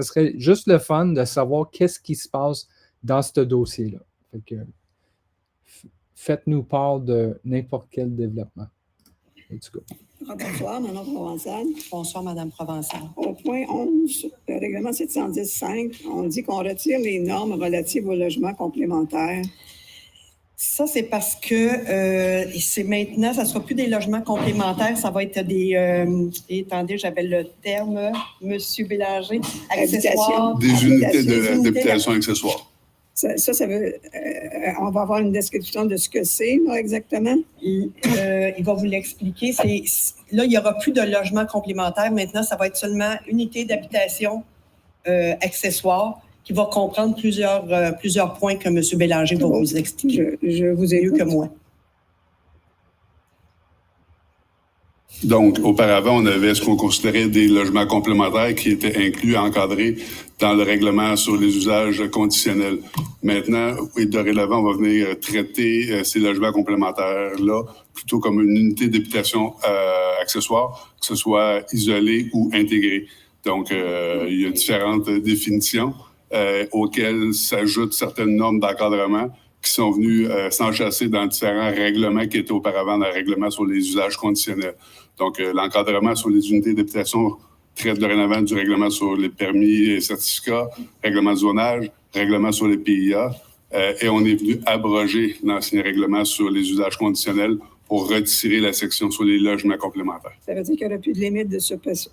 serait juste le fun de savoir qu'est-ce qui se passe dans ce dossier-là. Fait que, faites-nous part de n'importe quel développement. Bonsoir, Mme Provençal. Bonsoir, Mme Provençal. Au point 11, le règlement 710.5, on dit qu'on retire les normes relatives au logement complémentaire. Ça, c'est parce que c'est maintenant, ça ne sera plus des logements complémentaires, ça va être des... attendez, j'avais le terme, M. Bélanger, accessoires. Des unités d'habitation accessoires. Ça veut... on va avoir une description de ce que c'est, là, exactement? Il va vous l'expliquer. Là, il n'y aura plus de logement complémentaire. Maintenant, ça va être seulement unité d'habitation accessoire qui va comprendre plusieurs points que M. Bélanger va vous expliquer. Je vous ai mieux que moi. Donc, auparavant, on avait ce qu'on considérait des logements complémentaires qui étaient inclus, encadrés dans le règlement sur les usages conditionnels. Maintenant, et dorénavant, on va venir traiter ces logements complémentaires-là plutôt comme une unité d'habitation accessoire, que ce soit isolée ou intégrée. Donc, il y a différentes définitions auxquelles s'ajoutent certaines normes d'encadrement qui sont venues s'enchasser dans différents règlements qui étaient auparavant dans le règlement sur les usages conditionnels. Donc, l'encadrement sur les unités d'habitation traite dorénavant du règlement sur les permis et certificats, règlement de zonage, règlement sur les PIA, et on est venu abroger l'ancien règlement sur les usages conditionnels pour retirer la section sur les logements complémentaires. Ça veut dire qu'il n'y aura plus de limite de superficie?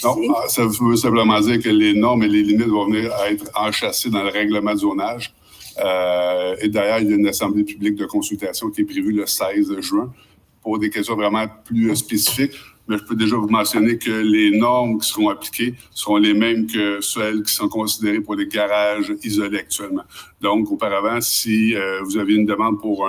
Non, ça veut simplement dire que les normes et les limites vont venir à être enchâssées dans le règlement de zonage. Et d'ailleurs, il y a une assemblée publique de consultation qui est prévue le 16 juin pour des questions vraiment plus spécifiques. Mais je peux déjà vous mentionner que les normes qui seront appliquées seront les mêmes que celles qui sont considérées pour les garages isolés actuellement. Donc, auparavant, si vous aviez une demande pour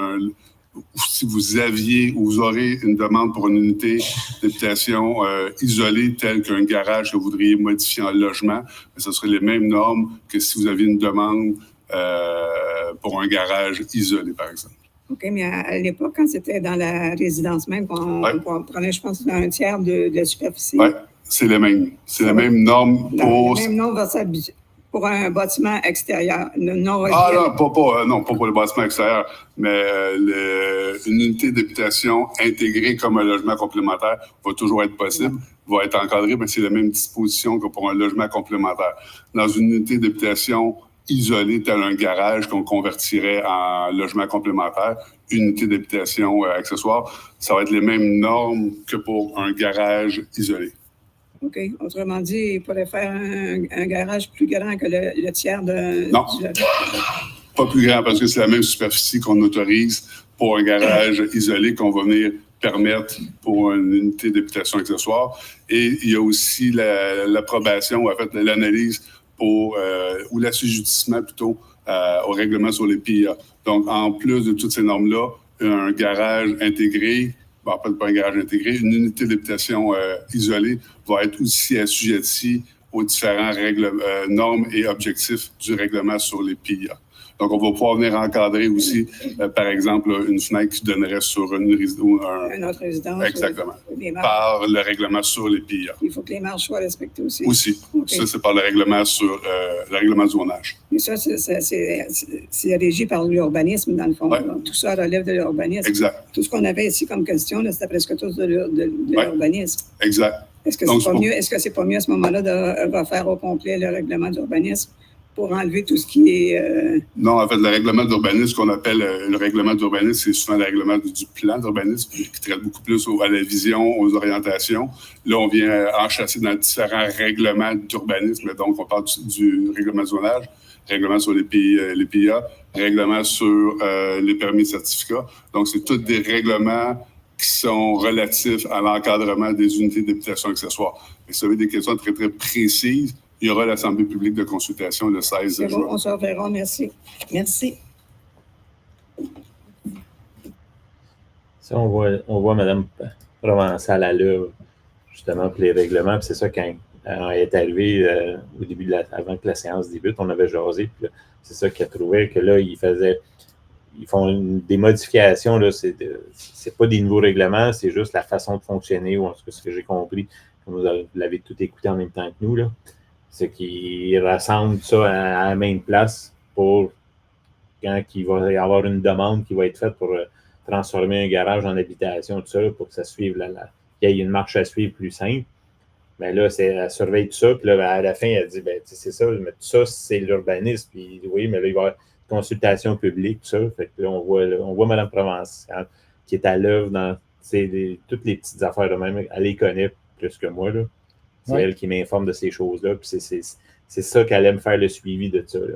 si vous aviez ou vous aurez une demande pour une unité d'habitation isolée telle qu'un garage que vous voudriez modifier en logement, ce seraient les mêmes normes que si vous aviez une demande pour un garage isolé, par exemple. OK, mais à l'époque, quand c'était dans la résidence même, on prenait, je pense, un tiers de la superficie. Oui, c'est les mêmes. C'est les mêmes normes pour... Les mêmes normes pour un bâtiment extérieur, non non, pas pour le bâtiment extérieur, mais une unité d'habitation intégrée comme un logement complémentaire va toujours être possible, va être encadrée, mais c'est la même disposition que pour un logement complémentaire. Dans une unité d'habitation isolé tel un garage qu'on convertirait en logement complémentaire, unité d'habitation accessoire, ça va être les mêmes normes que pour un garage isolé. OK. Autrement dit, il pourrait faire un garage plus grand que le tiers de... Non, pas plus grand parce que c'est la même superficie qu'on autorise pour un garage isolé qu'on va venir permettre pour une unité d'habitation accessoire. Et il y a aussi l'approbation, en fait, l'analyse ou l'assujettissement plutôt au règlement sur les PIA. Donc, en plus de toutes ces normes-là, un garage intégré, pas un garage intégré, une unité d'habitation isolée va être aussi assujettie aux différents normes et objectifs du règlement sur les PIA. Donc, on va pouvoir venir encadrer aussi, par exemple, une fenêtre qui donnerait sur une autre résidence. Exactement. Par le règlement sur les PIA. Il faut que les marges soient respectées aussi. Aussi. Okay. Ça, c'est par le règlement sur le règlement de zonage. Mais ça, c'est régi par l'urbanisme, dans le fond. Ouais. Donc, tout ça relève de l'urbanisme. Exact. Tout ce qu'on avait ici comme question, c'était presque tous de l'urbanisme. Exact. Est-ce que c'est pas mieux? Est-ce que c'est pas mieux à ce moment-là de refaire au complet le règlement d'urbanisme pour enlever tout ce qui est... Non, en fait, le règlement d'urbanisme, ce qu'on appelle le règlement d'urbanisme, c'est souvent le règlement du plan d'urbanisme qui traite beaucoup plus à la vision, aux orientations. Là, on vient enchasser dans différents règlements d'urbanisme. Donc, on parle du règlement de zonage, règlement sur les PIA, règlement sur les permis et certificats. Donc, c'est tous des règlements qui sont relatifs à l'encadrement des unités d'habitation accessoires. Et si vous avez des questions très, très précises, il y aura l'Assemblée publique de consultation le 16 juin. On se reverra. Merci. Merci. Ça, on voit Mme Provençal à l'œuvre, justement, pour les règlements. Puis c'est ça, quand elle est arrivée au début, avant que la séance débute, on avait jasé. Puis c'est ça qu'elle trouvait que là, ils font des modifications. Là, c'est pas des nouveaux règlements, c'est juste la façon de fonctionner, ou en tout cas, ce que j'ai compris, comme vous l'avez tout écouté en même temps que nous, là. C'est qu'ils rassemblent ça à la même place pour quand il va y avoir une demande qui va être faite pour transformer un garage en habitation, tout ça, pour que ça suive qu'il y ait une marche à suivre plus simple. Mais là, elle surveille tout ça, puis là, à la fin, elle dit, c'est ça, mais tout ça, c'est l'urbanisme. Puis oui, mais là, il va y avoir une consultation publique, tout ça. Fait que là, on voit Mme Provençal qui est à l'œuvre dans toutes les petites affaires de même. Elle les connaît plus que moi, là. C'est elle qui m'informe de ces choses-là. Puis c'est ça qu'elle aime faire le suivi de ça. Là.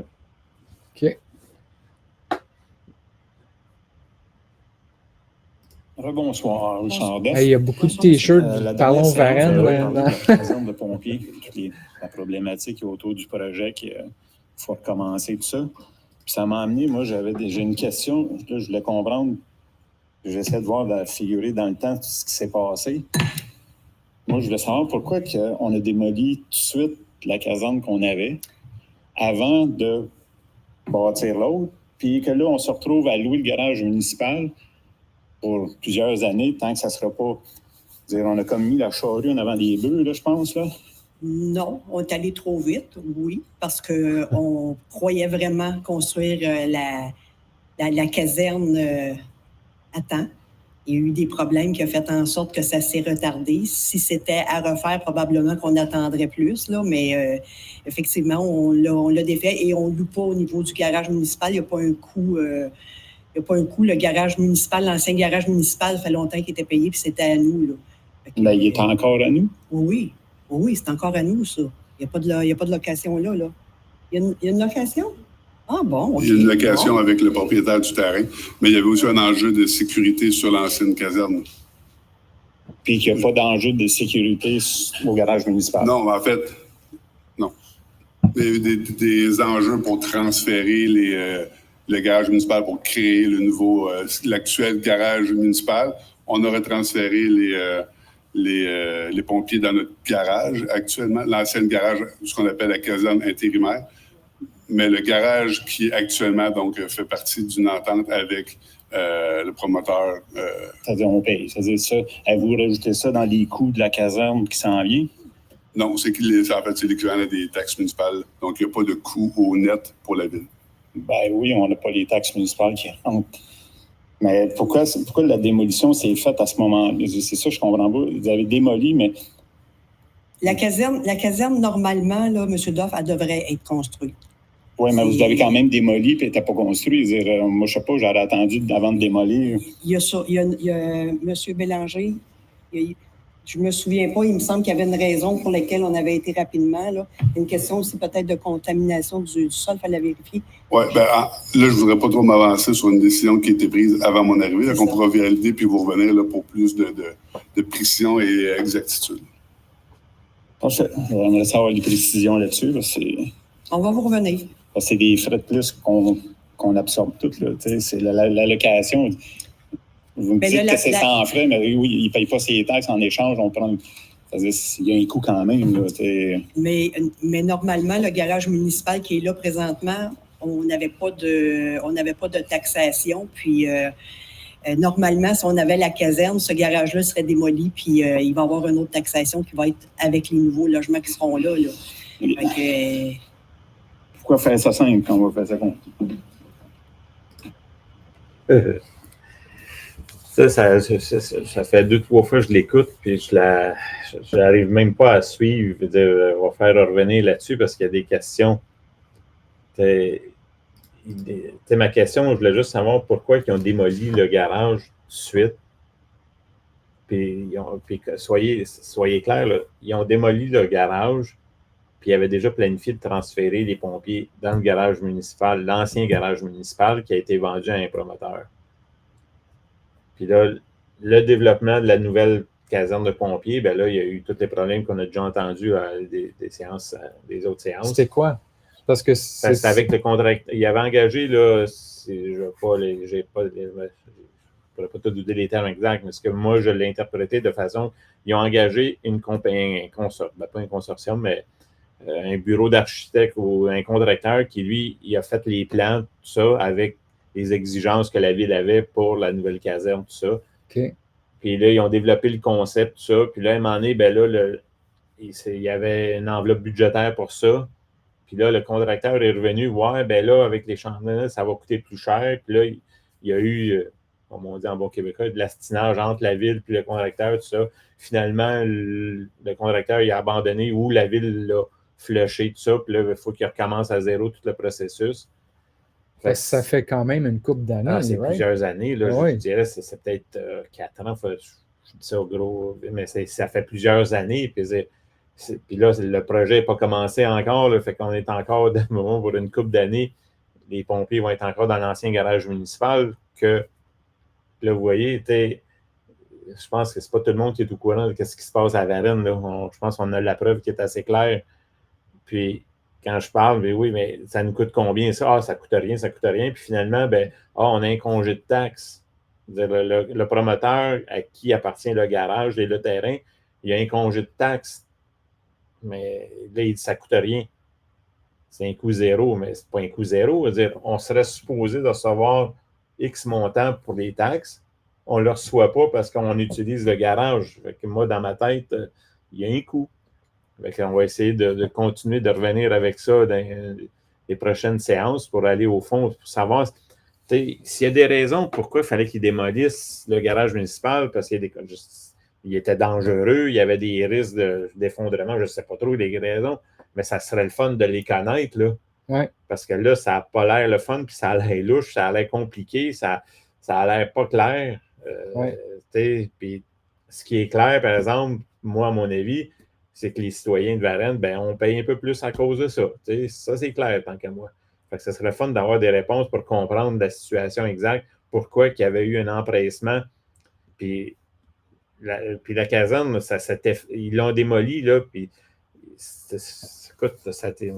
OK. Rebonsoir, Richard. Il y a beaucoup de T-shirts. Parlons Varenne. De pompiers, la problématique autour du projet qu'il faut recommencer, tout ça. Puis ça m'a amené, moi, j'ai une question. Là, je voulais comprendre J'essaie de voir, figurer dans le temps tout ce qui s'est passé. Moi, je voulais savoir pourquoi on a démoli tout de suite la caserne qu'on avait avant de bâtir l'autre, puis que là, on se retrouve à louer le garage municipal pour plusieurs années, tant que ça ne sera pas... On a comme mis la charrue en avant des bœufs, là, je pense, là. Non, on est allé trop vite, oui, parce qu'on croyait vraiment construire la caserne à temps. Il y a eu des problèmes qui ont fait en sorte que ça s'est retardé. Si c'était à refaire, probablement qu'on attendrait plus, là, mais effectivement, on l'a défait et on ne loue pas au niveau du garage municipal. Il n'y a pas un coût. Le garage municipal, l'ancien garage municipal, ça fait longtemps qu'il était payé, puis c'était à nous. Là. Mais il est encore à nous? Oui, c'est encore à nous, ça. Il n'y a pas de location là. Il y a une location? Ah bon, okay. Il y a une location avec le propriétaire du terrain, mais il y avait aussi un enjeu de sécurité sur l'ancienne caserne. Puis qu'il n'y a pas d'enjeu de sécurité au garage municipal? Non, en fait, non. Il y a eu des enjeux pour transférer le garage municipal pour créer l'actuel garage municipal. On aurait transféré les pompiers dans notre garage actuellement, l'ancienne garage, ce qu'on appelle la caserne intérimaire. Mais le garage qui actuellement donc fait partie d'une entente avec le promoteur. C'est-à-dire on paye. C'est-à-dire ça, vous rajoutez ça dans les coûts de la caserne qui s'en vient? Non, en fait, c'est l'équivalent des taxes municipales. Donc, il n'y a pas de coût au net pour la ville. Ben oui, on n'a pas les taxes municipales qui rentrent. Mais pourquoi la démolition s'est faite à ce moment-là? C'est ça, je comprends pas. Vous avez démoli, mais... La caserne normalement, là, M. Doff, elle devrait être construite. Oui, mais vous l'avez quand même démoli et elle n'était pas construite. Moi, je ne sais pas, j'aurais attendu avant de démolir. Il y a M. Bélanger, je ne me souviens pas, il me semble qu'il y avait une raison pour laquelle on avait été rapidement. Là. Une question aussi peut-être de contamination du sol, il fallait vérifier. Oui, là, je ne voudrais pas trop m'avancer sur une décision qui a été prise avant mon arrivée, qu'on pourra valider puis vous revenir là, pour plus de précision et exactitude. On va savoir les précisions là-dessus. Là, on va vous revenir. C'est des frais de plus qu'on absorbe toutes. C'est la location. Vous me dites que c'est sans frais, mais oui, il ne paye pas ses taxes en échange. On prend. Il y a un coût quand même. Là, mais normalement, le garage municipal qui est là présentement, on n'avait pas de taxation. Puis normalement, si on avait la caserne, ce garage-là serait démoli. Puis il va y avoir une autre taxation qui va être avec les nouveaux logements qui seront là. Pourquoi faire ça simple quand on va faire ça compliqué? Ça fait 2-3 fois que je l'écoute, puis je n'arrive même pas à suivre. Je veux dire, on va faire revenir là-dessus parce qu'il y a des questions. Ma question, je voulais juste savoir pourquoi ils ont démoli le garage tout de suite. Puis soyez clairs, là, ils ont démoli le garage, puis ils avaient déjà planifié de transférer les pompiers dans le garage municipal, l'ancien garage municipal qui a été vendu à un promoteur. Puis là, le développement de la nouvelle caserne de pompiers, ben là, il y a eu tous les problèmes qu'on a déjà entendus à des autres séances. C'était quoi? Parce que c'est avec le contracteur. Il avait engagé, là, je ne pourrais pas te donner les termes exacts, mais ce que moi, je l'ai interprété de façon, ils ont engagé une compagnie, pas un consortium, mais un bureau d'architecte ou un contracteur qui, lui, il a fait les plans, tout ça, avec les exigences que la ville avait pour la nouvelle caserne, tout ça. Okay. Puis là, ils ont développé le concept, tout ça. Puis là, à un moment donné, ben là, il y avait une enveloppe budgétaire pour ça. Puis là, le contracteur est revenu, ouais, ben là, avec les chantiers, ça va coûter plus cher. Puis là, il y a eu, comme on dit en bon québécois, de l'astinage entre la ville et le contracteur, tout ça. Finalement, le contracteur, il a abandonné ou la ville l'a flushé, tout ça. Puis là, il faut qu'il recommence à zéro tout le processus. Ça fait quand même une couple d'années. C'est plusieurs années. Là, oui. Je dirais c'est peut-être 4 ans. Je dis ça au gros, mais ça fait plusieurs années. Puis là, le projet n'est pas commencé encore. Là, fait qu'on est encore pour une couple d'années. Les pompiers vont être encore dans l'ancien garage municipal. Là, vous voyez, je pense que c'est pas tout le monde qui est au courant de ce qui se passe à Varennes. Là. Je pense qu'on a la preuve qui est assez claire. Puis, quand je parle, ben oui, mais ça nous coûte combien ça? Ah, ça coûte rien. Puis finalement, on a un congé de taxes. Le promoteur à qui appartient le garage et le terrain, il y a un congé de taxes, mais là, il dit ça ne coûte rien. C'est un coût zéro, mais ce n'est pas un coût zéro. On serait supposé de recevoir X montant pour les taxes. On ne le reçoit pas parce qu'on utilise le garage. Fait que moi, dans ma tête, il y a un coût. On va essayer de continuer de revenir avec ça dans les prochaines séances pour aller au fond, pour savoir s'il y a des raisons pourquoi il fallait qu'ils démolissent le garage municipal, parce qu'il était dangereux, il y avait des risques d'effondrement, je ne sais pas trop les raisons, mais ça serait le fun de les connaître, là. Ouais. Parce que là, ça n'a pas l'air le fun, puis ça a l'air louche, ça a l'air compliqué, ça a l'air pas clair. Puis ce qui est clair, par exemple, moi, à mon avis, c'est que les citoyens de Varennes, on paye un peu plus à cause de ça. Ça, c'est clair, tant qu'à moi. Fait que ça serait fun d'avoir des réponses pour comprendre la situation exacte, pourquoi il y avait eu un empressement. Puis la caserne, ils l'ont démoli, là, puis écoute,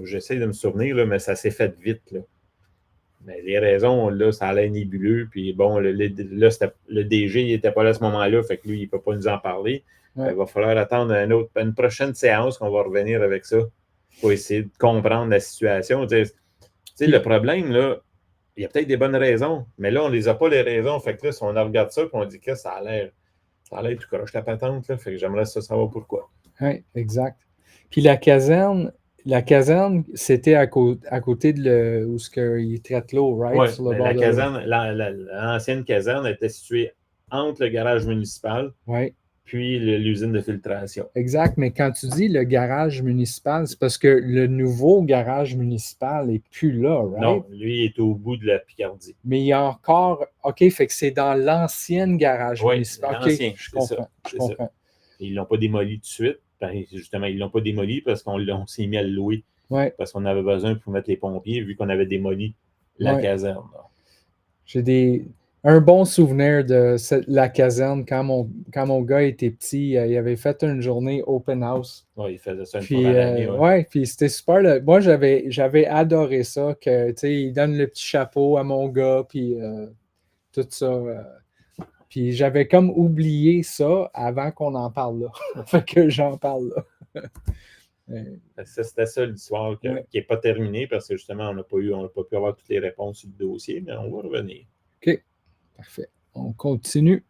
j'essaie de me souvenir, là, mais ça s'est fait vite, là. Mais les raisons, là, ça allait nébuleux, puis bon, le DG, il n'était pas là à ce moment-là, fait que lui, il ne peut pas nous en parler. Ouais. Il va falloir attendre une prochaine séance qu'on va revenir avec ça pour essayer de comprendre la situation. Le problème, là, il y a peut-être des bonnes raisons, mais là, on ne les a pas, les raisons. Fait que là, si on regarde ça et on dit que ça a l'air tout croche la patente, là, fait que j'aimerais savoir pourquoi. Oui, exact. Puis la caserne, c'était à côté de où il traite l'eau, right? Oui, sur le bord la de caserne, l'ancienne caserne était située entre le garage municipal puis l'usine de filtration. Exact, mais quand tu dis le garage municipal, c'est parce que le nouveau garage municipal n'est plus là, right? Non, lui, il est au bout de la Picardie. Mais il y a encore... OK, fait que c'est dans l'ancienne garage municipal. L'ancien, je comprends. Ça. Ils ne l'ont pas démoli tout de suite. Justement, ils ne l'ont pas démoli parce qu'on s'est mis à le louer. Ouais. Parce qu'on avait besoin pour mettre les pompiers, vu qu'on avait démoli la caserne. J'ai un bon souvenir de la caserne quand mon gars était petit. Il avait fait une journée open house. Oui, il faisait ça une fois à l'année. Oui, puis c'était super. Moi, j'avais adoré ça, il donne le petit chapeau à mon gars, puis tout ça. Puis j'avais comme oublié ça avant qu'on en parle là. Fait que j'en parle là. C'était ça l'histoire qui n'est pas terminée parce que justement, on n'a pas pu avoir toutes les réponses sur le dossier, mais on va revenir. OK. Parfait. On continue.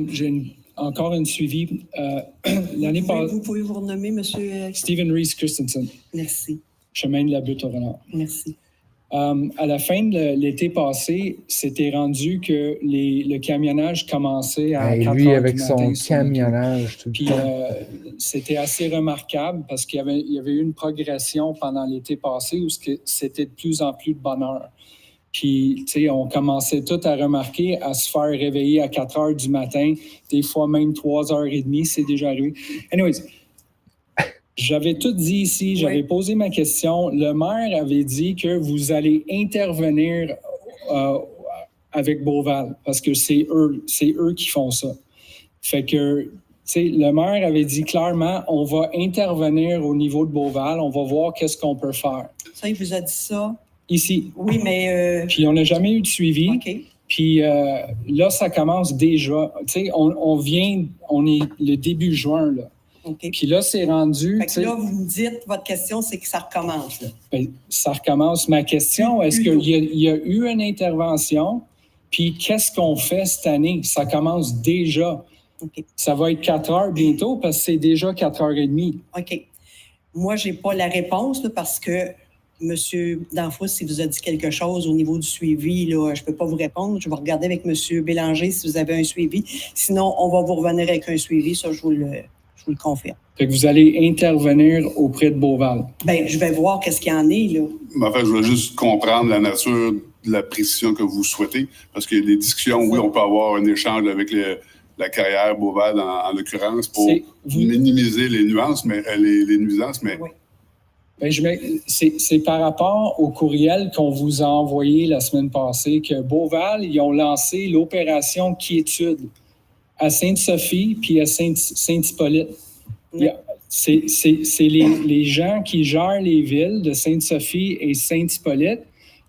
J'ai encore un suivi. L'année passée. Vous pouvez vous renommer, M. Stephen Reese Christensen. Merci. Chemin de la Butte au Renard. Merci. À la fin de l'été passé, c'était rendu que le camionnage commençait à 4 lui, heures avec du son matin, camionnage tout le temps. C'était assez remarquable parce qu'il y avait eu une progression pendant l'été passé où c'était de plus en plus de bonheur. Puis, tu sais, on commençait tout à remarquer, à se faire réveiller à 4 heures du matin, des fois même 3h30, c'est déjà arrivé. Anyways, j'avais tout dit ici, j'avais posé ma question. Le maire avait dit que vous allez intervenir avec Beauval parce que c'est eux qui font ça. Fait que, tu sais, le maire avait dit clairement, on va intervenir au niveau de Beauval, on va voir qu'est-ce qu'on peut faire. Ça, il vous a dit ça? Ici. Oui, mais... Puis on n'a jamais eu de suivi. OK. Puis là, ça commence déjà. Tu sais, on est le début juin, là. Okay. Puis là, c'est rendu... Fait que là, vous me dites, votre question, c'est que ça recommence. Là. Ben, ça recommence. Ma question, est-ce qu'il y a eu une intervention? Puis qu'est-ce qu'on fait cette année? Ça commence déjà. Okay. Ça va être 4 heures bientôt parce que c'est déjà 4h30. OK. Moi, je n'ai pas la réponse là, parce que M. Danfous, s'il vous a dit quelque chose au niveau du suivi, là, je ne peux pas vous répondre. Je vais regarder avec M. Bélanger si vous avez un suivi. Sinon, on va vous revenir avec un suivi. Ça, je vous le confirme. Fait que vous allez intervenir auprès de Beauval. Bien, je vais voir qu'est-ce qu'il y en est, là. Mais en fait, je veux juste comprendre la nature de la précision que vous souhaitez, parce qu'il y a des discussions où on peut avoir un échange avec la carrière Beauval, en l'occurrence, pour minimiser les nuances, mais les nuisances, mais... Oui. Ben, c'est par rapport au courriel qu'on vous a envoyé la semaine passée que Beauval, ils ont lancé l'opération Quiétude à Sainte-Sophie puis à Saint-Hippolyte. Oui. C'est les gens qui gèrent les villes de Sainte-Sophie et Saint-Hippolyte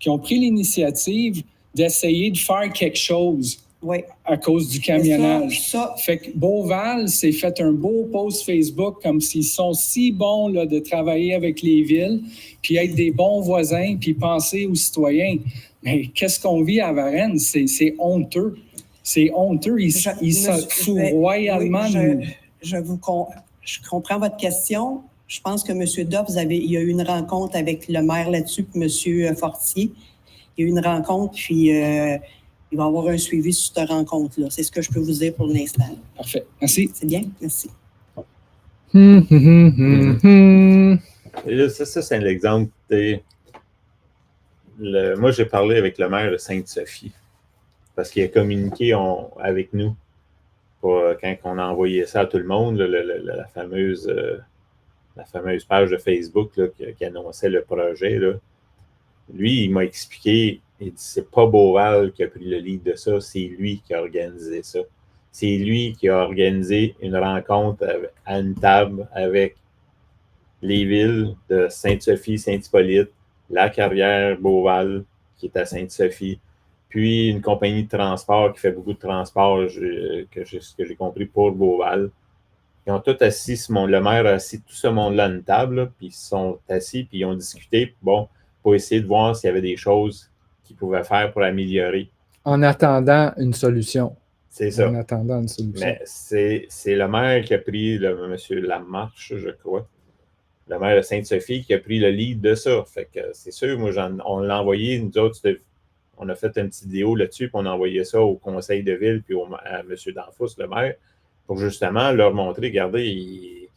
qui ont pris l'initiative d'essayer de faire quelque chose à cause du camionnage. Fait que Beauval s'est fait un beau post Facebook comme s'ils sont si bons là, de travailler avec les villes, puis être des bons voisins, puis penser aux citoyens. Mais qu'est-ce qu'on vit à Varennes? C'est honteux. C'est honteux. Ils se foutent royalement de nous. Je comprends votre question. Je pense que M. Dobb, il y a eu une rencontre avec le maire là-dessus, puis M. Fortier. Il y a eu une rencontre, puis il va y avoir un suivi sur cette rencontre-là. C'est ce que je peux vous dire pour l'instant. Parfait. Merci. C'est bien? Merci. Et là, ça c'est un exemple. Moi, j'ai parlé avec le maire de Sainte-Sophie parce qu'il a communiqué avec nous quand on a envoyé ça à tout le monde, la fameuse page de Facebook là, qui annonçait le projet. Là. Lui, il m'a expliqué, il dit c'est pas Beauval qui a pris le lead de ça, c'est lui qui a organisé ça. C'est lui qui a organisé une rencontre à une table avec les villes de Sainte-Sophie, Saint-Hippolyte, La Carrière, Beauval, qui est à Sainte-Sophie, puis une compagnie de transport qui fait beaucoup de transport, ce que j'ai compris, pour Beauval. Ils ont tous assis, le maire a assis tout ce monde-là à une table, là, puis ils se sont assis, puis ils ont discuté, pour essayer de voir s'il y avait des choses qu'ils pouvaient faire pour améliorer. En attendant une solution. C'est ça. En attendant une solution. Mais c'est le maire qui a pris, M. Lamarche, je crois, le maire de Sainte-Sophie, qui a pris le lead de ça. Fait que c'est sûr, moi, on l'a envoyé, nous autres, on a fait une petite vidéo là-dessus, puis on a envoyé ça au conseil de ville, puis à M. Danfous, le maire, pour justement leur montrer, regardez, il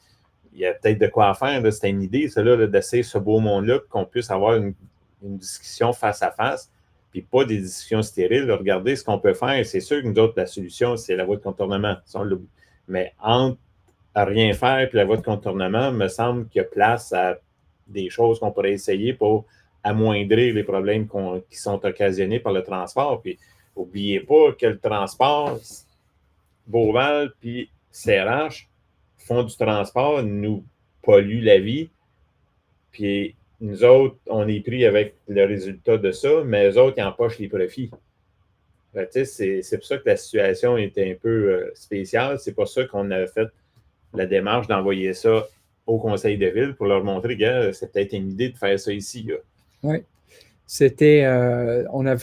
y a peut-être de quoi faire. C'était une idée, ça, là, d'essayer ce beau monde-là, qu'on puisse avoir une discussion face à face, puis pas des discussions stériles. Regardez ce qu'on peut faire. C'est sûr que nous autres, la solution, c'est la voie de contournement. Mais entre rien faire et la voie de contournement, me semble qu'il y a place à des choses qu'on pourrait essayer pour amoindrir les problèmes qui sont occasionnés par le transport. Puis, n'oubliez pas que le transport, Beauval puis CRH font du transport, nous polluent la vie. Puis, nous autres, on est pris avec le résultat de ça, mais eux autres, ils empochent les profits. C'est pour ça que la situation était un peu spéciale. C'est pour ça qu'on a fait la démarche d'envoyer ça au conseil de ville pour leur montrer que c'est peut-être une idée de faire ça ici. Oui. C'était, on a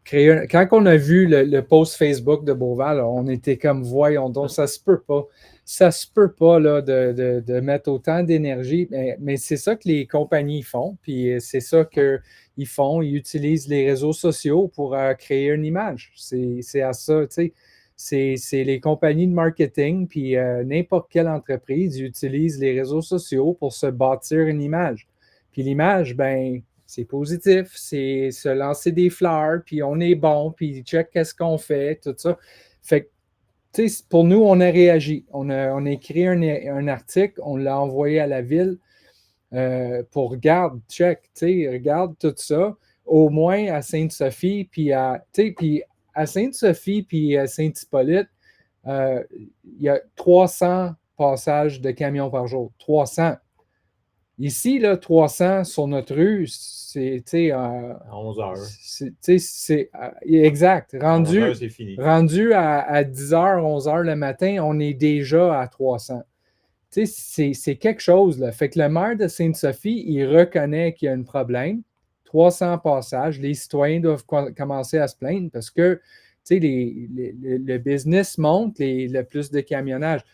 créé, quand on a vu le post Facebook de Beauval, on était comme, voyons donc, ça se peut pas. Ça se peut pas là, de mettre autant d'énergie, mais c'est ça que les compagnies font, puis c'est ça qu'ils font. Ils utilisent les réseaux sociaux pour créer une image. C'est à ça, tu sais. C'est les compagnies de marketing, puis n'importe quelle entreprise utilise les réseaux sociaux pour se bâtir une image. Puis l'image, ben, c'est positif, c'est se lancer des fleurs, puis on est bon, puis check qu'est-ce qu'on fait, tout ça. Fait que, tu sais, pour nous, on a réagi. On a écrit un article, on l'a envoyé à la ville pour regarde, check, tu sais, regarde tout ça. Au moins à Sainte-Sophie, puis à Sainte-Sophie, puis à Saint-Hippolyte, il y a 300 passages de camions par jour. 300. Ici, là, 300 sur notre rue, c'est, tu sais... 11 heures. C'est exact. 11 heures, c'est fini. Rendu à 10 heures, 11 heures le matin, on est déjà à 300. Tu sais, c'est quelque chose, là. Fait que le maire de Sainte-Sophie, il reconnaît qu'il y a un problème. 300 passages. Les citoyens doivent commencer à se plaindre parce que, tu sais, le business monte, le plus de camionnage.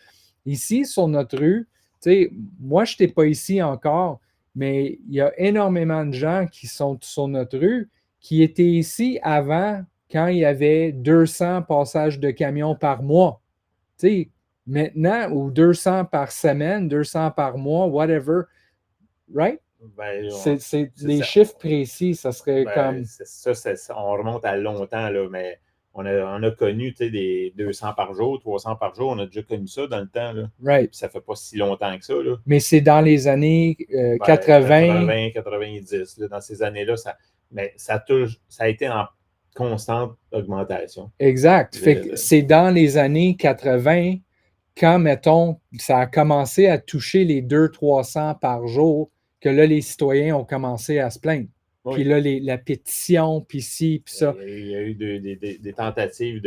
Ici, sur notre rue, tu sais, moi, je n'étais pas ici encore, mais il y a énormément de gens qui sont sur notre rue qui étaient ici avant, quand il y avait 200 passages de camions par mois. Tu sais, maintenant, ou 200 par semaine, 200 par mois, whatever, right? Ben, c'est les chiffres précis, ça serait comme... on remonte à longtemps, là, mais on a connu des 200 par jour, 300 par jour. On a déjà connu ça dans le temps. Là. Right. Puis ça fait pas si longtemps que ça. Là. Mais c'est dans les années 80. 80, 90. Là, dans ces années-là, ça a été en constante augmentation. Exact. Fait que c'est dans les années 80, quand, mettons, ça a commencé à toucher les 200-300 par jour, que là, les citoyens ont commencé à se plaindre. Oui. Puis là, la pétition, puis ci, puis ça. Il y a eu des tentatives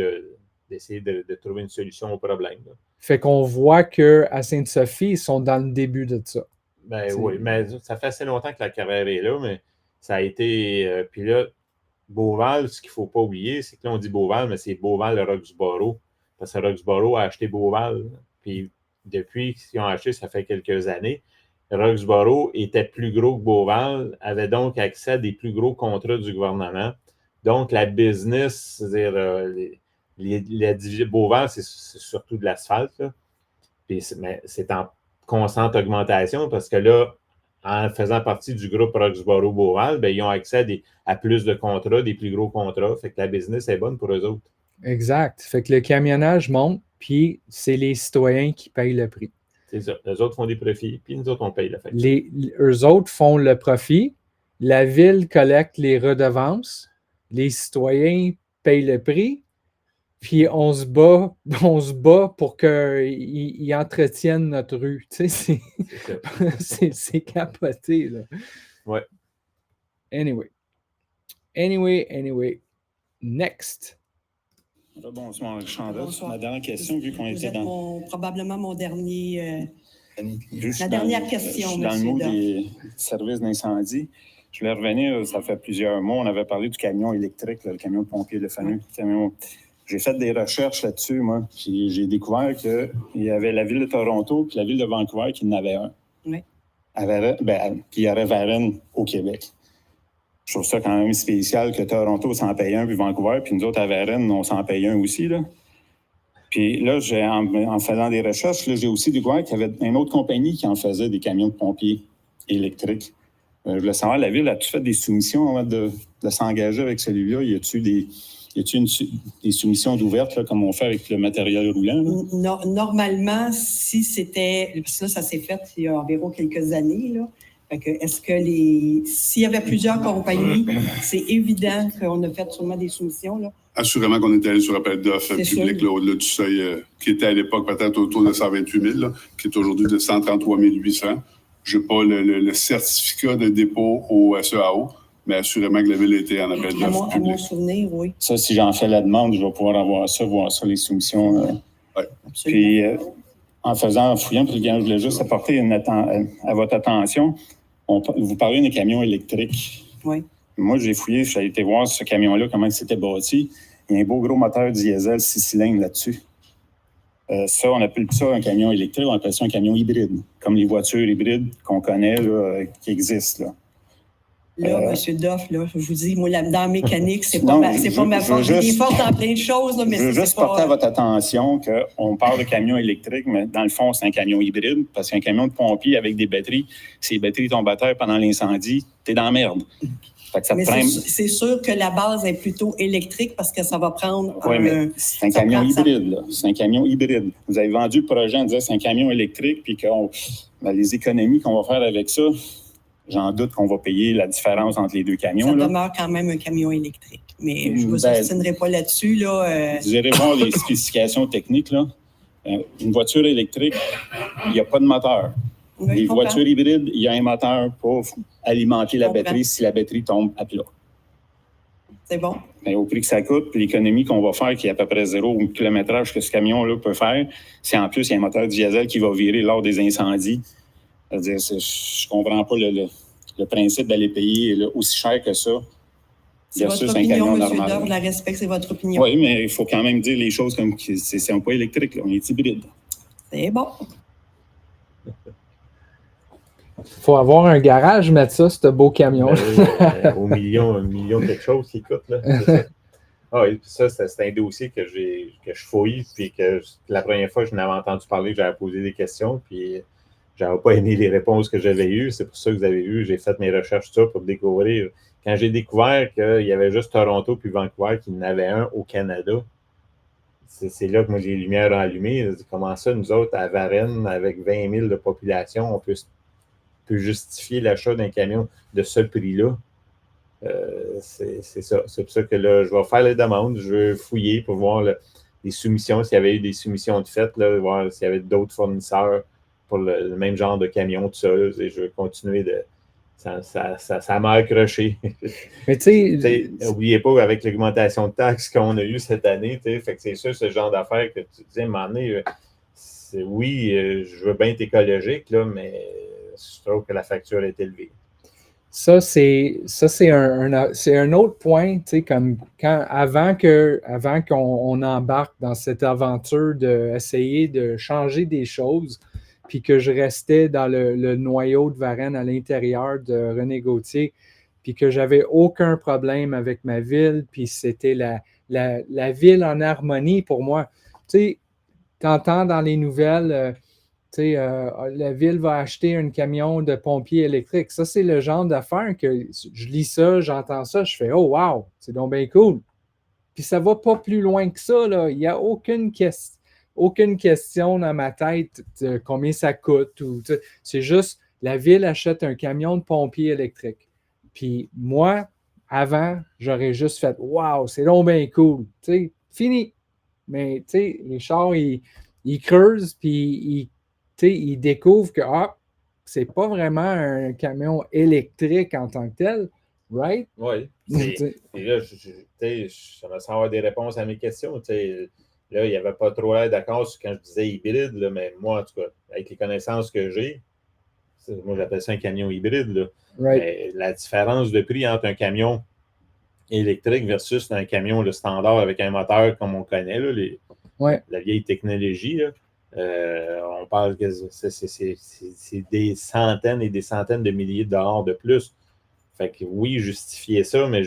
d'essayer de trouver une solution au problème. Là. Fait qu'on voit qu'à Sainte-Sophie, ils sont dans le début de ça. Ben oui, mais ça fait assez longtemps que la carrière est là, mais ça a été... puis là, Beauval, ce qu'il ne faut pas oublier, c'est que là, on dit Beauval, mais c'est Beauval-Roxborough. Parce que Roxborough a acheté Beauval. Puis depuis qu'ils ont acheté, ça fait quelques années. Roxborough était plus gros que Beauval, avait donc accès à des plus gros contrats du gouvernement. Donc, la business, c'est-à-dire Beauval, c'est surtout de l'asphalte. Mais c'est en constante augmentation parce que là, en faisant partie du groupe Roxborough-Beauval, ben, ils ont accès à plus de contrats, des plus gros contrats. Fait que la business est bonne pour eux autres. Exact. Fait que le camionnage monte, puis c'est les citoyens qui payent le prix. C'est ça. Eux autres font des profits, puis nous autres, on paye la facture. Eux autres font le profit, la ville collecte les redevances, les citoyens payent le prix, puis on se bat pour qu'ils entretiennent notre rue. Tu sais, c'est capoté, là. Ouais. Anyway. Next. Bonsoir, Alexandra. Ma dernière question, vu qu'on était dans... probablement mon dernier... la dernière question, je suis dans le M. mot Duff. des services d'incendie. Je voulais revenir, ça fait plusieurs mois, on avait parlé du camion électrique, là, le camion de pompier, le fameux camion. J'ai fait des recherches là-dessus, moi. Puis j'ai découvert qu'il y avait la ville de Toronto puis la ville de Vancouver qui en avait un. Oui. Puis il y aurait Varennes au Québec. Je trouve ça quand même spécial que Toronto s'en paye un, puis Vancouver, puis nous autres, à Varennes, on s'en paye un aussi, là. Puis là, en faisant des recherches, là, j'ai aussi découvert qu'il y avait une autre compagnie qui en faisait des camions de pompiers électriques. Je voulais savoir, la ville a-tu fait des soumissions avant de s'engager avec celui-là? Y a-tu des soumissions d'ouvertes, comme on fait avec le matériel roulant? Là? Normalement, si c'était... Parce que là, ça s'est fait il y a environ quelques années, là. Fait que est-ce que s'il y avait plusieurs compagnies, c'est évident qu'on a fait sûrement des soumissions, là? Assurément qu'on est allé sur appel d'offres public, là, au-delà du seuil qui était à l'époque peut-être autour de 128 000, là, qui est aujourd'hui de 133 800. Je n'ai pas le certificat de dépôt au SEAO, mais assurément que la ville était en appel d'offres public. À mon souvenir, oui. Ça, si j'en fais la demande, je vais pouvoir voir ça, les soumissions. Oui. Puis, en fouillant, puis je voulais juste apporter à votre attention, vous parlez d'un camion électrique. Oui. Moi, j'ai fouillé, j'ai été voir ce camion-là, comment il s'était bâti. Il y a un beau gros moteur diesel 6 cylindres là-dessus. Ça, on appelle ça un camion électrique, on appelle ça un camion hybride, comme les voitures hybrides qu'on connaît, là, qui existent. Là, M. Duff, là, je vous dis, moi, dans la mécanique, c'est pas ma force. J'ai des forces dans plein de choses, là, mais je veux juste porter à votre attention qu'on parle de camion électrique, mais dans le fond, c'est un camion hybride, parce qu'un camion de pompier avec des batteries, si les batteries tombent à terre pendant l'incendie, t'es dans la merde. Mais c'est sûr que la base est plutôt électrique parce que ça va prendre mais c'est un camion hybride, là. C'est un camion hybride. Vous avez vendu le projet en disant que c'est un camion électrique, puis que les économies qu'on va faire avec ça, j'en doute qu'on va payer la différence entre les deux camions. Ça demeure quand même un camion électrique. Mais je ne vous obstinerai pas là-dessus. Là, Vous irez voir les spécifications techniques. Là. Une voiture électrique, il n'y a pas de moteur. Oui, les voitures hybrides, il y a un moteur pour alimenter la batterie si la batterie tombe à plat. C'est bon. Mais au prix que ça coûte, puis l'économie qu'on va faire, qui est à peu près 0 kilométrage que ce camion-là peut faire, c'est en plus, il y a un moteur diesel qui va virer lors des incendies. C'est-à-dire, je ne comprends pas le principe d'aller payer aussi cher que ça. C'est votre opinion, M. Duff, je la respecte, c'est votre opinion. Oui, mais il faut quand même dire les choses comme que c'est un pas électrique, là, on est hybride. C'est bon. Il faut avoir un garage, mettre ça, ce beau camion. Au million quelque chose qui coûte. Là. Et puis ça, c'est un dossier que je fouille, puis que la première fois que je n'avais entendu parler, j'avais posé des questions, puis j'avais pas aimé les réponses que j'avais eues. C'est pour ça que vous avez vu, j'ai fait mes recherches ça pour découvrir. Quand j'ai découvert qu'il y avait juste Toronto puis Vancouver qui en avait un au Canada, c'est là que moi, j'ai les lumières allumées. Comment ça, nous autres, à Varennes, avec 20 000 de population, on peut justifier l'achat d'un camion de ce prix-là? C'est ça. C'est pour ça que là, je vais faire les demandes. Je vais fouiller pour voir les soumissions, s'il y avait eu des soumissions de fait, là, voir s'il y avait d'autres fournisseurs pour le même genre de camion, tout ça. Et je vais continuer ça m'a accroché. Mais tu sais, N'oubliez pas, avec l'augmentation de taxes qu'on a eue cette année, fait que c'est sûr, ce genre d'affaires que tu disais, à un moment donné, oui, je veux bien être écologique, là, mais je trouve que la facture est élevée. ça, c'est un autre point, tu sais, comme avant qu'on embarque dans cette aventure d'essayer de changer des choses, puis que je restais dans le noyau de Varennes à l'intérieur de René Gauthier, puis que j'avais aucun problème avec ma ville, puis c'était la ville en harmonie pour moi. Tu sais, t'entends dans les nouvelles, la ville va acheter un camion de pompiers électriques. Ça, c'est le genre d'affaires que je lis ça, j'entends ça, je fais « Oh, wow, c'est donc bien cool ». Puis ça va pas plus loin que ça, là. Il n'y a aucune question dans ma tête de combien ça coûte. C'est juste, la ville achète un camion de pompiers électriques. Puis moi, avant, j'aurais juste fait « Wow, c'est donc bien cool ». Tu sais, fini. Mais tu sais, les chars, ils creusent, puis ils découvrent que c'est pas vraiment un camion électrique en tant que tel, right? Oui. Et là, ça me semble avoir des réponses à mes questions. Là, il n'y avait pas trop l'air d'accord quand je disais hybride, là, mais moi, en tout cas, avec les connaissances que j'ai, moi, j'appelle ça un camion hybride. Là. Right. Mais la différence de prix entre un camion électrique versus un camion le standard avec un moteur comme on connaît, là, la vieille technologie, là, on parle que c'est des centaines et des centaines de milliers de dollars de plus. Fait que oui, justifier ça, mais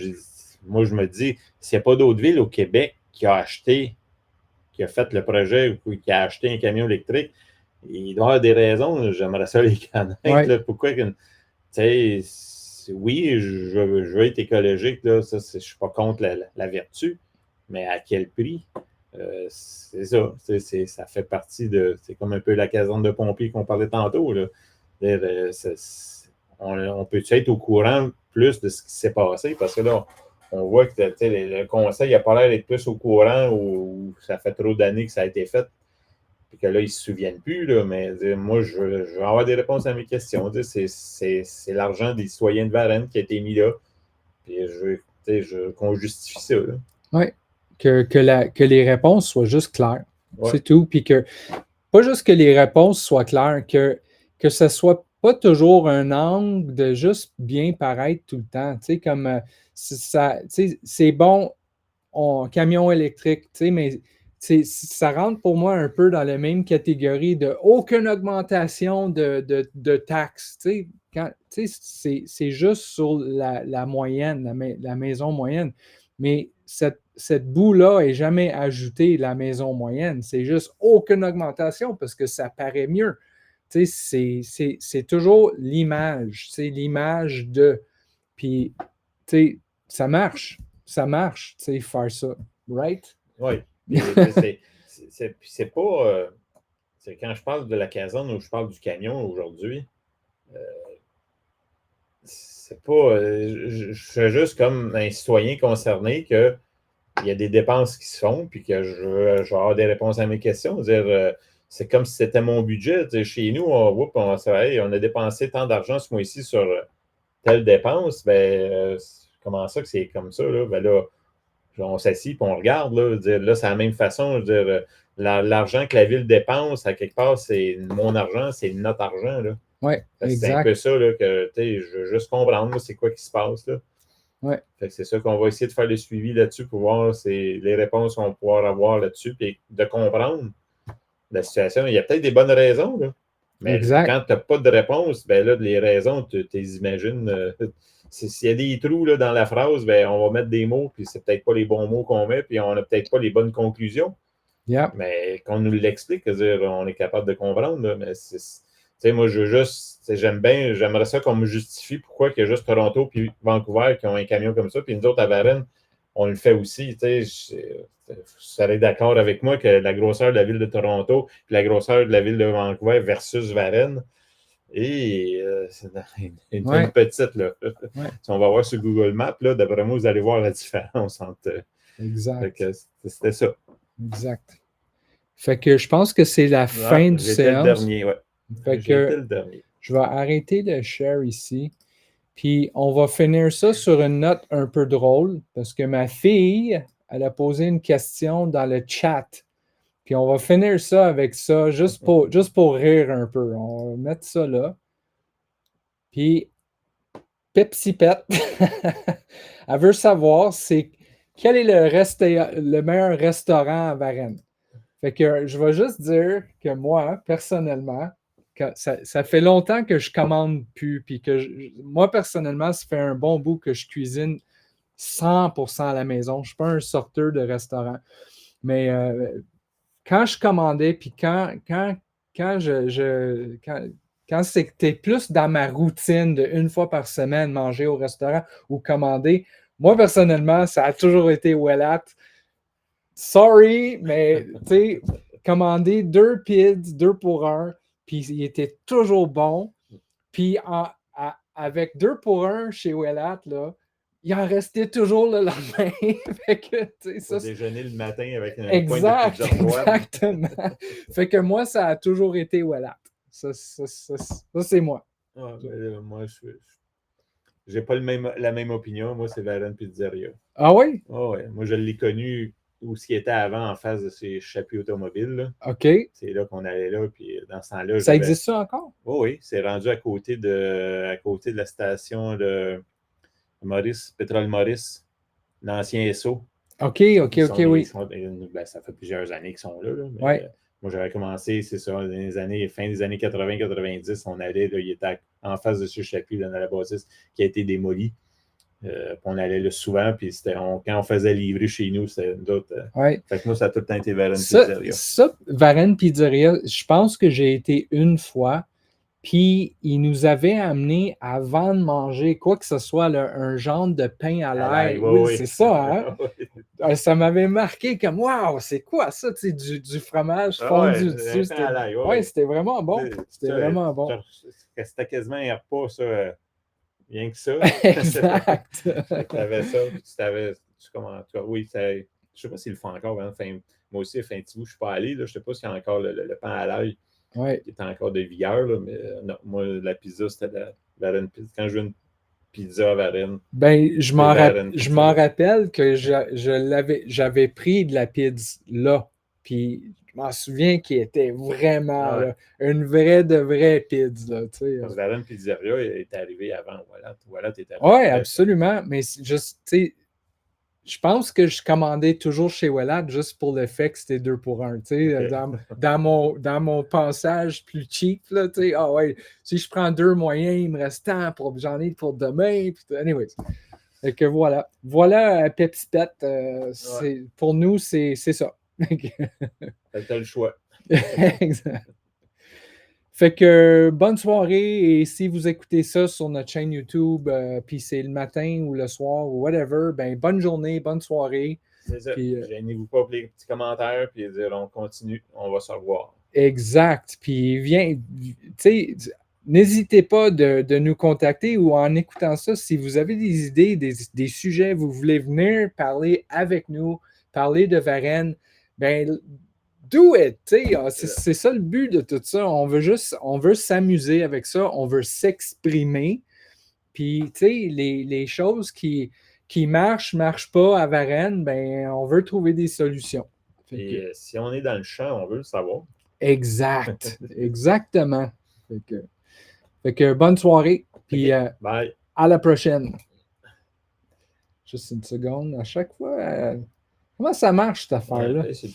moi, je me dis, s'il n'y a pas d'autre ville au Québec qui a fait le projet ou qui a acheté un camion électrique, il doit y avoir des raisons, j'aimerais ça les connaître. Ouais. Là, pourquoi que, oui, je veux être écologique, là, ça, je ne suis pas contre la vertu, mais à quel prix? C'est ça. Ça fait partie de. C'est comme un peu la caserne de pompiers qu'on parlait tantôt. Là. On peut-tu être au courant plus de ce qui s'est passé? Parce que là, on voit que le conseil n'a pas l'air d'être plus au courant ou ça fait trop d'années que ça a été fait. Puis que là, ils ne se souviennent plus. Là, mais moi, je veux avoir des réponses à mes questions. C'est l'argent des citoyens de Varennes qui a été mis là. Puis je veux qu'on justifie ça. Oui. Que les réponses soient juste claires. Ouais. C'est tout. Puis que, pas juste que les réponses soient claires, que ce ne soit pas toujours un angle de juste bien paraître tout le temps. Tu sais, comme c'est bon, camion électrique, tu sais, mais ça rentre pour moi un peu dans la même catégorie de aucune augmentation de taxes. Tu sais, c'est juste sur la moyenne, la maison moyenne. Mais cette boue-là n'est jamais ajoutée, la maison moyenne. C'est juste aucune augmentation parce que ça paraît mieux. Tu sais, c'est toujours l'image. C'est l'image de. Puis, tu sais, ça marche. Ça marche, tu sais, faire ça. Right? Oui. C'est pas. C'est quand je parle de la caserne ou je parle du camion aujourd'hui, c'est pas. Je suis juste comme un citoyen concerné qu'il y a des dépenses qui se font puis que je veux avoir des réponses à mes questions. Dire, c'est comme si c'était mon budget. Chez nous, on a dépensé tant d'argent ce mois-ci sur telle dépense. Comment ça que c'est comme ça? Là? Là, on s'assit et on regarde. Là, c'est la même façon. L'argent que la ville dépense, à quelque part, c'est mon argent, c'est notre argent. Oui, exact. C'est un peu ça là, que je veux juste comprendre c'est quoi qui se passe. Là. Ouais. C'est ça qu'on va essayer de faire le suivi là-dessus pour voir les réponses qu'on va pouvoir avoir là-dessus et de comprendre la situation. Il y a peut-être des bonnes raisons, là, mais quand tu n'as pas de réponse, là, les raisons, tu les imagines. S'il y a des trous là, dans la phrase, on va mettre des mots, puis c'est peut-être pas les bons mots qu'on met, puis on n'a peut-être pas les bonnes conclusions. Yep. Mais qu'on nous l'explique, on est capable de comprendre. Là, mais moi, j'aimerais ça qu'on me justifie pourquoi il y a juste Toronto puis Vancouver qui ont un camion comme ça, puis nous autres à Varennes, on le fait aussi. Vous serez d'accord avec moi que la grosseur de la ville de Toronto puis la grosseur de la ville de Vancouver versus Varennes, et c'est une petite. Là. Ouais. Si on va voir sur Google Maps, là, d'après moi, vous allez voir la différence entre. Exact. C'était ça. Exact. Fait que je pense que c'est la fin du séance. Le dernier, ouais. Fait que je vais arrêter le share ici. Puis on va finir ça sur une note un peu drôle parce que ma fille, elle a posé une question dans le chat. Puis on va finir ça avec ça, juste pour rire un peu. On va mettre ça là. Puis Pepsi Pet, elle veut savoir quel est le meilleur restaurant à Varennes. Fait que je vais juste dire que moi, personnellement, ça fait longtemps que je commande plus, puis que moi, personnellement, ça fait un bon bout que je cuisine 100% à la maison. Je ne suis pas un sorteur de restaurant. Mais quand je commandais, puis quand c'était plus dans ma routine de une fois par semaine manger au restaurant ou commander, moi, personnellement, ça a toujours été Ouellat. Sorry, mais tu sais, commander 2 pids, 2 pour 1, puis il était toujours bon. Puis avec 2 pour 1 chez Ouellat, là, il en restait toujours le lendemain. Fait que, tu sais, ça, déjeuner le matin avec un exactement. Fait que moi, ça a toujours été Ouellat. Ça c'est moi. Ah, ben, moi, je n'ai pas la même opinion. Moi, c'est Varennes Pizzeria. Ah oui? Oh, ouais. Moi, je l'ai connu où ce qui était avant en face de ces chapitres automobiles. Là. OK. C'est là qu'on allait là. Puis dans ce temps-là. Ça existe ça encore? Oh, oui, c'est rendu à côté de la station de Maurice, Pétrole Maurice, l'ancien SO. OK, oui. Ça fait plusieurs années qu'ils sont là. Mais, ouais. Moi, j'avais commencé, c'est ça, fin des années 80-90, on allait, là, il était en face de ce chapitre dans la bâtisse qui a été démoli. On allait là souvent, puis quand on faisait livrer chez nous, c'était d'autres. Ouais. Fait que moi, ça a tout le temps été Varennes Pizzeria. Ça, Varennes Pizzeria, je pense que j'ai été une fois, puis ils nous avaient amené avant de manger quoi que ce soit, là, un genre de pain à l'ail. Oui, c'est ça, hein? Ça m'avait marqué comme, waouh, c'est quoi ça? Tu sais, du fromage fondu dessus. C'était vraiment bon. C'était vraiment bon. C'était quasiment un repas, ça. Rien que ça. Exact. Tu avais ça, oui, je ne sais pas s'ils le font encore. Hein, moi aussi, à Fin-Tivou, je ne suis pas allé. Là, je ne sais pas s'il y a encore le pain à l'ail qui est encore de vigueur. Là, mais non, moi, la pizza, c'était la Varennes Pizza. Quand je veux une pizza à Varennes. Ben, je m'en rappelle que j'avais pris de la pizza là. Puis je m'en souviens qu'il était vraiment là, une vraie pizza. Parce que Varennes Pizzeria est arrivé avant Ouellat était arrivé. Oui, absolument. Mais juste, tu sais, je pense que je commandais toujours chez Ouellat juste pour le fait que c'était 2 pour 1. Okay. Dans mon passage plus cheap, là, si je prends 2 moyens, il me reste tant j'en ai pour demain. Anyways. Et que voilà. Voilà Pepsi Pet. Pour nous, c'est ça. T'as le choix. Exact. Fait que bonne soirée et si vous écoutez ça sur notre chaîne YouTube, puis c'est le matin ou le soir ou whatever, ben bonne journée, bonne soirée. C'est ça. Gênez-vous pas pour les petits commentaires puis dire on continue, on va se revoir. Exact. Puis n'hésitez pas de nous contacter ou en écoutant ça, si vous avez des idées, des sujets, vous voulez venir parler avec nous, parler de Varennes, ben do it! C'est ça le but de tout ça. On veut s'amuser avec ça, on veut s'exprimer. Puis, les choses qui marchent pas à Varennes, ben, on veut trouver des solutions. Et si on est dans le champ, on veut le savoir. Exact. Exactement. Fait que bonne soirée. Puis bye. À la prochaine. Juste une seconde. À chaque fois, comment ça marche cette affaire-là? Ouais, c'est